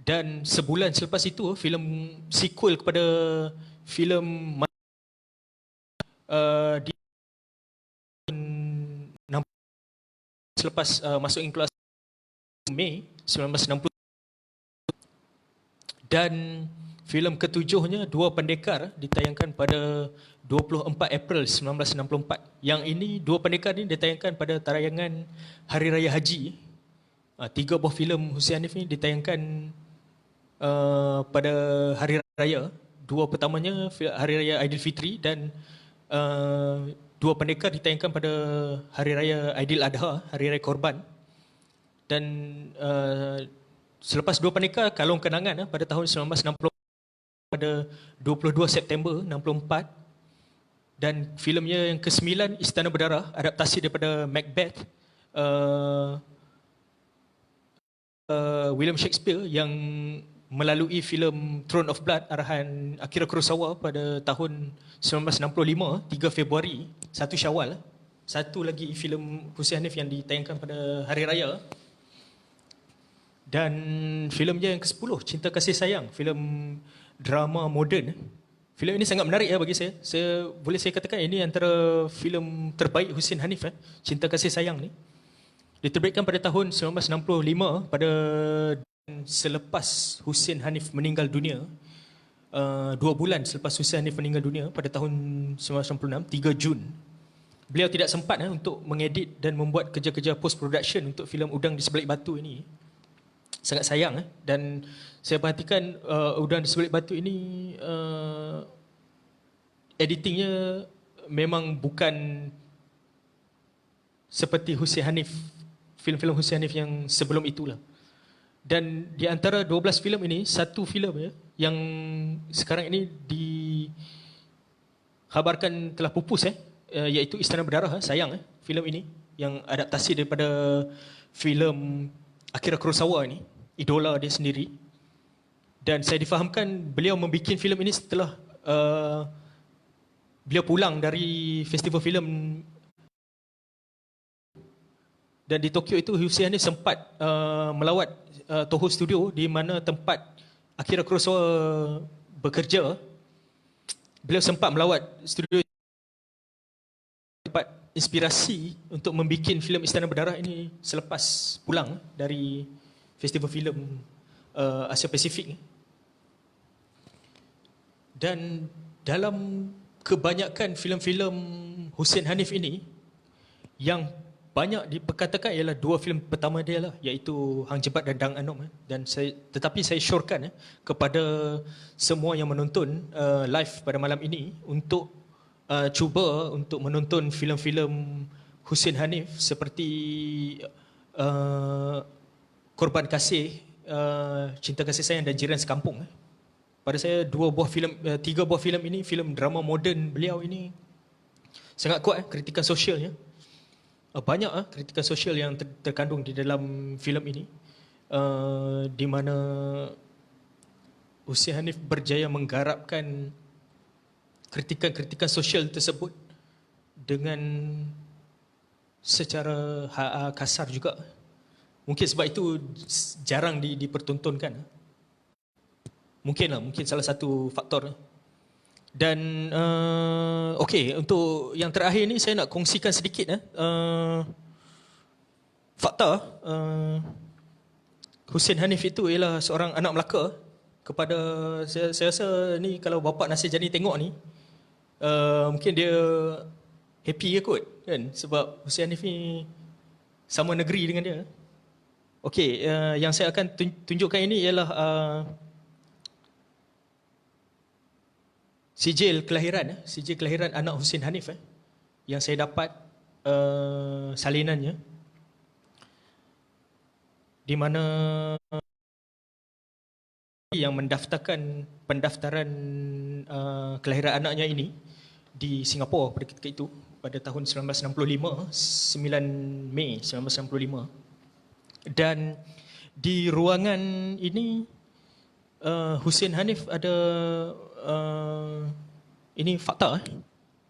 Speaker 2: dan sebulan selepas itu filem sequel kepada filem di selepas Masuk Angin Keluar Asap Mei 1960, dan filem ketujuhnya Dua Pendekar ditayangkan pada 24 April 1964. Yang ini Dua Pendekar ini ditayangkan pada tayangan Hari Raya Haji. 3 buah filem Hussein Hanif ni ditayangkan pada Hari Raya. 2 pertamanya Hari Raya Aidilfitri, dan Dua Pendekar ditayangkan pada Hari Raya Aidil Adha, Hari Raya Korban. Dan selepas Dua Pendekar, Kalung Kenangan pada tahun 1960 pada 22 September 64. Dan filemnya yang ke-9 Istana Berdarah, adaptasi daripada Macbeth, William Shakespeare, yang melalui filem Throne of Blood arahan Akira Kurosawa pada tahun 1965, 3 Februari, 1 Syawal. Satu lagi filem Hussein Hanif yang ditayangkan pada Hari Raya. Dan filemnya yang ke-10 Cinta Kasih Sayang, filem drama moden. Filem ini sangat menarik bagi saya. Boleh saya katakan ini antara filem terbaik Hussein Hanif, Cinta Kasih Sayang ni. Diterbitkan pada tahun 1965 pada selepas Hussein Hanif meninggal dunia. 2 bulan selepas Hussein Hanif meninggal dunia pada tahun 1996, 3 Jun. Beliau tidak sempat untuk mengedit dan membuat kerja-kerja post production untuk filem Udang di Sebalik Batu ini. Sangat sayang. Dan saya perhatikan Udang di Sebalik Batu ini editingnya memang bukan seperti Hussein Hanif, filem-filem Hussein Hanif yang sebelum itulah. Dan di antara 12 filem ini, satu filem yang sekarang ini dikhabarkan telah pupus, iaitu Istana Berdarah. Sayang filem ini yang adaptasi daripada filem Akira Kurosawa ni, idola dia sendiri. Dan saya difahamkan beliau membuat filem ini setelah beliau pulang dari festival filem. Dan di Tokyo itu Hussein Hanif sempat melawat Toho Studio, di mana tempat Akira Kurosawa bekerja. Beliau sempat melawat studio, dapat inspirasi untuk membuat filem Istana Berdarah ini selepas pulang dari festival filem Asia Pasifik. Dan dalam kebanyakan filem-filem Hussein Hanif ini, yang banyak diperkatakan ialah 2 filem pertama dia lah, iaitu Hang Jebat dan Dang Anom. Dan tetapi saya syorkan kepada semua yang menonton live pada malam ini untuk cuba untuk menonton filem-filem Hussein Hanif seperti Korban Kasih, Cinta Kasih Sayang dan Jiran Sekampung. Pada saya 3 buah filem ini, filem drama moden beliau ini sangat kuat kritikan sosialnya. Banyak kritikan sosial yang terkandung di dalam filem ini, di mana Hussein Hanif berjaya menggarapkan kritikan-kritikan sosial tersebut dengan secara kasar juga. Mungkin sebab itu jarang dipertontonkan. Mungkin salah satu faktor. Dan okey, untuk yang terakhir ni saya nak kongsikan sedikit fakta. Hussein Hanif itu ialah seorang anak Melaka. Kepada saya rasa ni, kalau bapa Nasir Jani tengok ni, mungkin dia happy kot kan, sebab Hussein Hanif ni sama negeri dengan dia. Okey, yang saya akan tunjukkan ini ialah sijil kelahiran anak Hussein Hanif yang saya dapat salinannya, di mana yang mendaftarkan pendaftaran kelahiran anaknya ini di Singapura pada ketika itu pada tahun 1965, 9 Mei 1965. Dan di ruangan ini Hussein Hanif ada ini fakta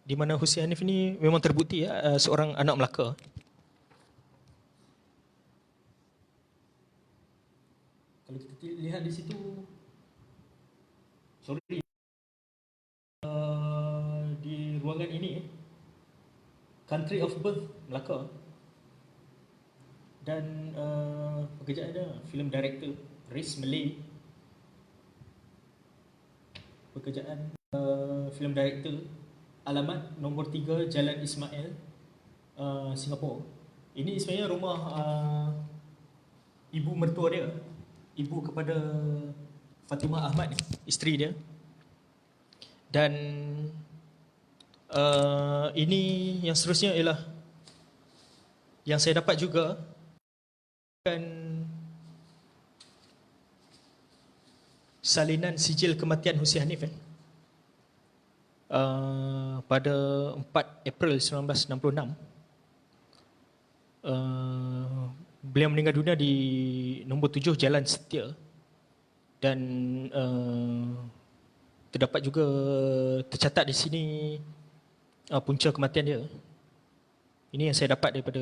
Speaker 2: di mana Hussein Hanif ini memang terbukti seorang anak Melaka. Kalau kita lihat di situ, di ruangan ini country of birth Melaka, dan pekerjaan dia film director, race Malay, pekerjaan film director, alamat nombor 3 Jalan Ismail, Singapura. Ini sebenarnya rumah ibu mertua dia, ibu kepada Fatimah Ahmad, isteri dia. Dan ini yang seterusnya ialah yang saya dapat juga kan salinan sijil kematian Hussein Hanif pada 4 April 1966. Beliau meninggal dunia di nombor 7 Jalan Setia, dan terdapat juga tercatat di sini punca kematian dia. Ini yang saya dapat daripada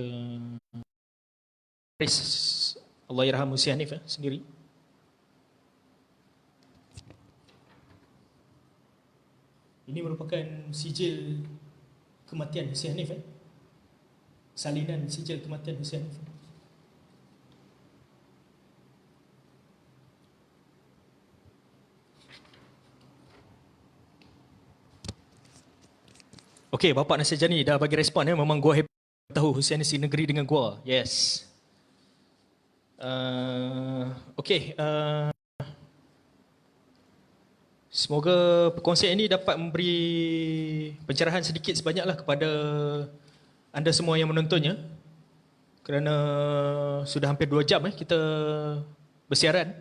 Speaker 2: Allahyarham Hussein Hanif sendiri. Ini merupakan sijil kematian Hussein Hanif, salinan sijil kematian Hussein Hanif. Okey, Bapak Nasir Jani dah bagi respon memang gua hebat tahu Hussein Hanif negeri dengan gua. Yes. Okey, semoga perkongsian ini dapat memberi pencerahan sedikit sebanyaklah kepada anda semua yang menontonnya, kerana sudah hampir 2 jam kita bersiaran.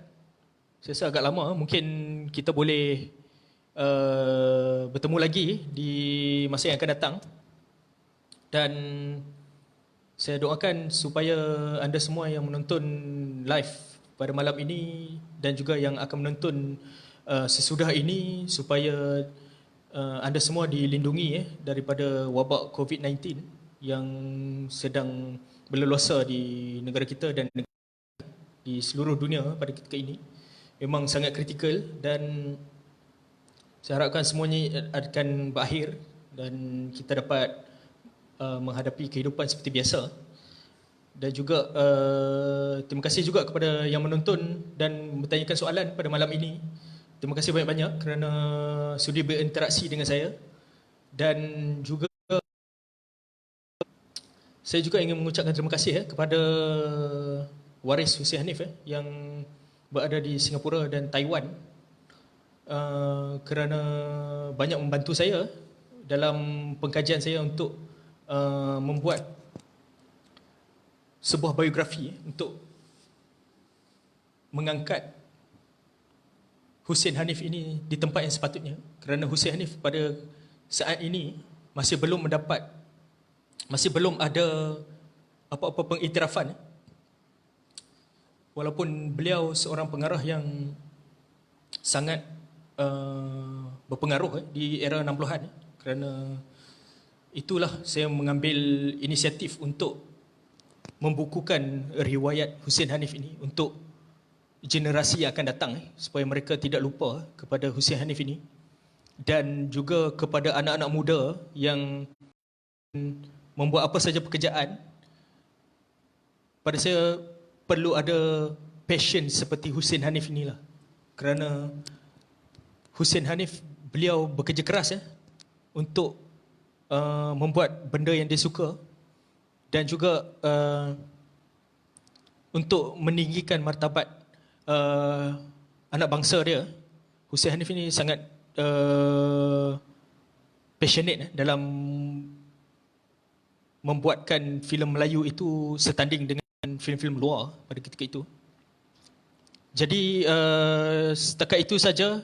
Speaker 2: Saya rasa agak lama. Mungkin kita boleh bertemu lagi di masa yang akan datang, dan saya doakan supaya anda semua yang menonton live pada malam ini dan juga yang akan menonton sesudah ini, supaya anda semua dilindungi daripada wabak COVID-19 yang sedang berleluasa di negara kita dan di seluruh dunia pada ketika ini. Memang sangat kritikal, dan saya harapkan semuanya akan berakhir dan kita dapat menghadapi kehidupan seperti biasa. Dan juga terima kasih juga kepada yang menonton dan bertanyakan soalan pada malam ini. Terima kasih banyak-banyak kerana sudi berinteraksi dengan saya. Dan juga saya juga ingin mengucapkan terima kasih kepada waris Hussein Hanif yang berada di Singapura dan Taiwan, kerana banyak membantu saya dalam pengkajian saya untuk membuat sebuah biografi untuk mengangkat Hussein Hanif ini di tempat yang sepatutnya, kerana Hussein Hanif pada saat ini masih belum ada apa-apa pengiktirafan, walaupun beliau seorang pengarah yang sangat berpengaruh di era 60-an. Kerana itulah saya mengambil inisiatif untuk membukukan riwayat Hussein Hanif ini untuk generasi yang akan datang, supaya mereka tidak lupa kepada Hussein Hanif ini, dan juga kepada anak-anak muda yang membuat apa saja pekerjaan. Pada saya perlu ada passion seperti Hussein Hanif inilah, kerana Hussein Hanif beliau bekerja keras untuk membuat benda yang dia suka, dan juga untuk meninggikan martabat anak bangsa dia. Hussein Hanif ini sangat passionate dalam membuatkan filem Melayu itu setanding dengan filem-filem luar pada ketika itu. Jadi setakat itu saja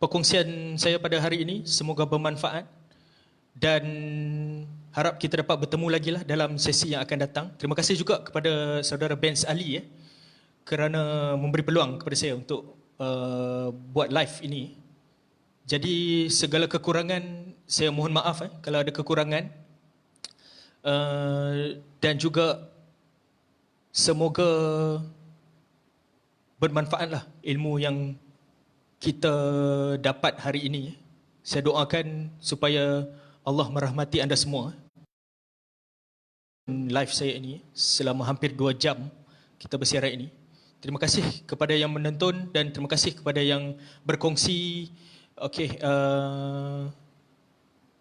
Speaker 2: perkongsian saya pada hari ini. Semoga bermanfaat dan harap kita dapat bertemu lagi lah dalam sesi yang akan datang. Terima kasih juga kepada saudara Benz Ali kerana memberi peluang kepada saya untuk buat live ini. Jadi segala kekurangan saya mohon maaf kalau ada kekurangan, dan juga semoga bermanfaatlah ilmu yang kita dapat hari ini. Saya doakan supaya Allah merahmati anda semua. Live saya ini selama hampir 2 jam kita bersiaran ini. Terima kasih kepada yang menonton dan terima kasih kepada yang berkongsi. Okey,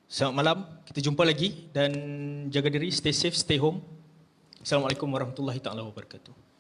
Speaker 2: selamat malam. Kita jumpa lagi dan jaga diri, stay safe, stay home. Assalamualaikum warahmatullahi taala wabarakatuh.